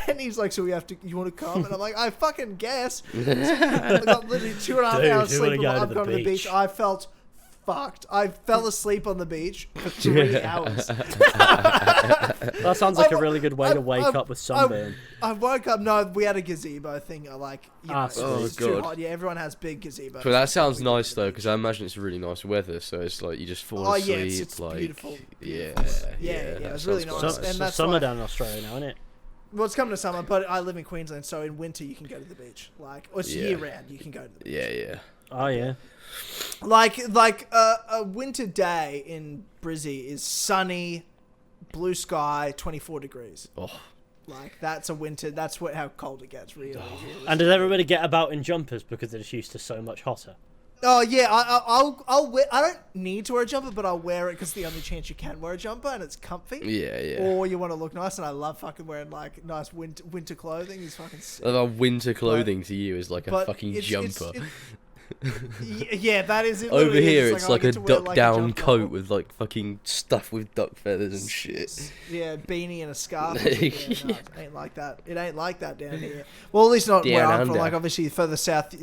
And he's like, so you want to come? And I'm like, I fucking guess. I got literally 2.5 hours Dude, sleep. you wanna I'm go going to to the the beach. beach. I felt fucked. I fell asleep on the beach for 3 hours. That sounds like a really good way to wake up with sunburn. I woke up. No, we had a gazebo thing. Like, you know, Oh, it's too God. hot. Yeah, everyone has big gazebos. But that sounds nice though, because I imagine it's really nice weather. So it's like you just fall Oh, asleep. yeah, it's like, beautiful. Yeah, Yeah, that it's really sounds nice. quite And that's summer why- down in Australia now, isn't it? Well, it's coming to summer, but I live in Queensland, so in winter you can go to the beach. Like, or it's Yeah. year round. You can go to the beach. Yeah. Oh yeah. Like a winter day in Brizzy is sunny, blue sky, 24 degrees. Oh, Like that's a winter. That's how cold it gets, really. And does everybody get about in jumpers because they're just used to so much hotter? Oh yeah, I'll wear. I don't need to wear a jumper, but I'll wear it because the only chance you can wear a jumper and it's comfy. yeah. Or you want to look nice, and I love fucking wearing like nice winter clothing. Is fucking sick. Winter clothing to you is like a fucking jumper. Yeah, that is it. Over literally here, is. it's like a I get to wear, duck like, down jumper. coat with like fucking stuff with duck feathers and shit. Yeah, beanie and a scarf. Yeah, no, it ain't like that. It ain't like that down here. Well, at least not where Down I'm from. under. Like obviously, further south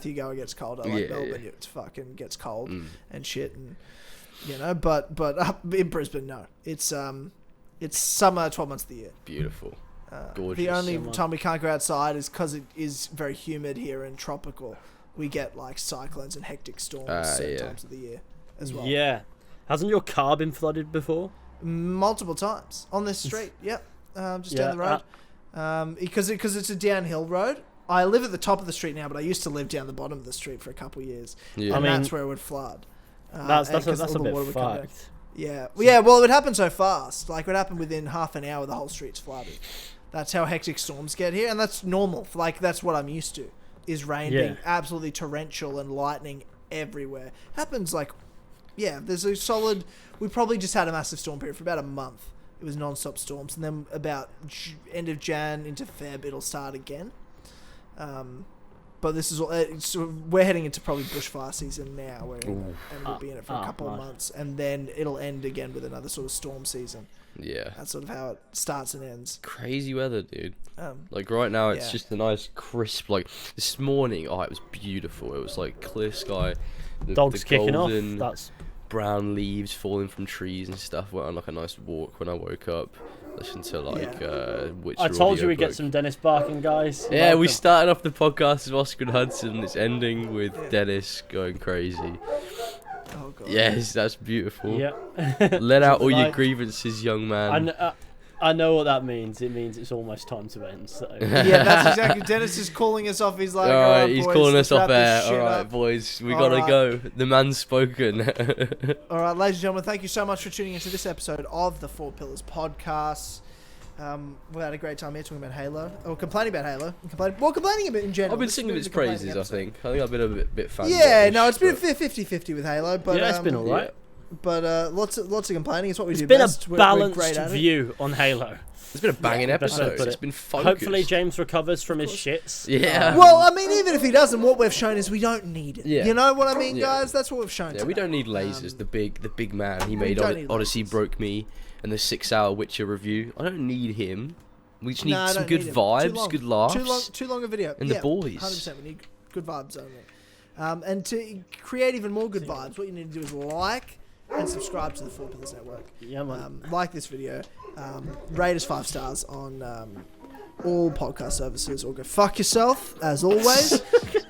you go, it gets colder. Like Yeah, Melbourne, yeah. it fucking gets cold and shit, and you know. But up in Brisbane, no, it's summer, 12 months of the year. Beautiful. Gorgeous. The only Summer. time we can't go outside is because it is very humid here and tropical. We get like cyclones and hectic storms certain yeah. times of the year as well. Yeah. Hasn't your car been flooded before? Multiple times on this street. Yep, just down the Yeah, road. Because it's a downhill road. I live at the top of the street now, but I used to live down the bottom of the street for a couple of years. Yeah. And I mean, that's where it would flood. That's and 'cause a all the bit water would come down. fucked. Yeah, well, it would happen so fast. Like, it would happen within half an hour. The whole street's flooded. That's how hectic storms get here, and that's normal. Like, that's what I'm used to. Is rain being absolutely torrential and lightning everywhere. Happens like, yeah, there's a solid. We probably just had a massive storm period for about a month. It was non-stop storms, and then about end of Jan into Feb, it'll start again. But this is all. We're heading into probably bushfire season now, and we'll be in it for a couple of months, and then it'll end again with another sort of storm season. Yeah. That's sort of how it starts and ends. Crazy weather, dude. Like right now, it's yeah. just a nice crisp. Like this morning, it was beautiful. It was like clear sky. Dogs the kicking off. golden That's brown leaves falling from trees and stuff. Went on like a nice walk when I woke up. Listened to like Witcher I told you we'd get audiobook. some Dennis barking, guys. Yeah, we Welcome. started off the podcast with Oscar and Hudson. It's ending with Dennis going crazy. Oh god. Yes, that's beautiful. Yeah. Let out all your Like- grievances, young man. I know what that means. It means it's almost time to end. So. Yeah, that's exactly. Dennis is calling us off. He's like, All right, he's boys, calling let's us off wrap this air. shit All right, up." boys, we All gotta right. go. The man's spoken. All right, ladies and gentlemen, thank you so much for tuning into this episode of the Four Pillars podcast. We had a great time here talking about Halo, or complaining about Halo, complaining a bit in general. I've been This has singing been its the complaining praises. I episode. think I've been a bit fan. Yeah, no, it's been 50-50 with Halo, but Yeah, it's been alright. But lots of complaining. It's what we It's do been best. a We're balanced great at it. view on Halo. It's been a banging Best way to episode. put It's it. been focused. Hopefully James recovers from his shits. Yeah. Well, I mean, even if he doesn't, what we've shown is we don't need it. Yeah. You know what I mean, Yeah. guys? That's what we've shown. Yeah, we today. don't need lasers. The big man. He made don't need Odyssey lasers. Broke Me and the 6-hour Witcher review. I don't need him. We just need No, I some don't good need him. Too vibes, long. good laughs. Too long a video. And the boys. 100%. We need good vibes only. And to create even more good vibes, what you need to do is like and subscribe to the Four Pillars Network. Yeah, man. Like this video. Rate us 5 stars on all podcast services, or go fuck yourself, as always.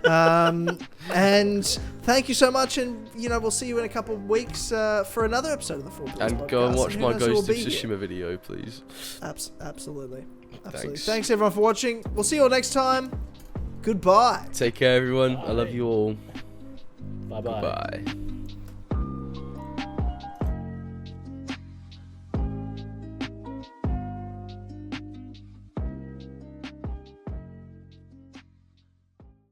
And thank you so much, and we'll see you in a couple of weeks for another episode of the Four Pillars And podcast. go and watch who my knows who will Ghost of be here. Tsushima video, please. Absolutely. Thanks. Thanks everyone for watching. We'll see you all next time. Goodbye. Take care, everyone. I love you all. Bye bye. Bye.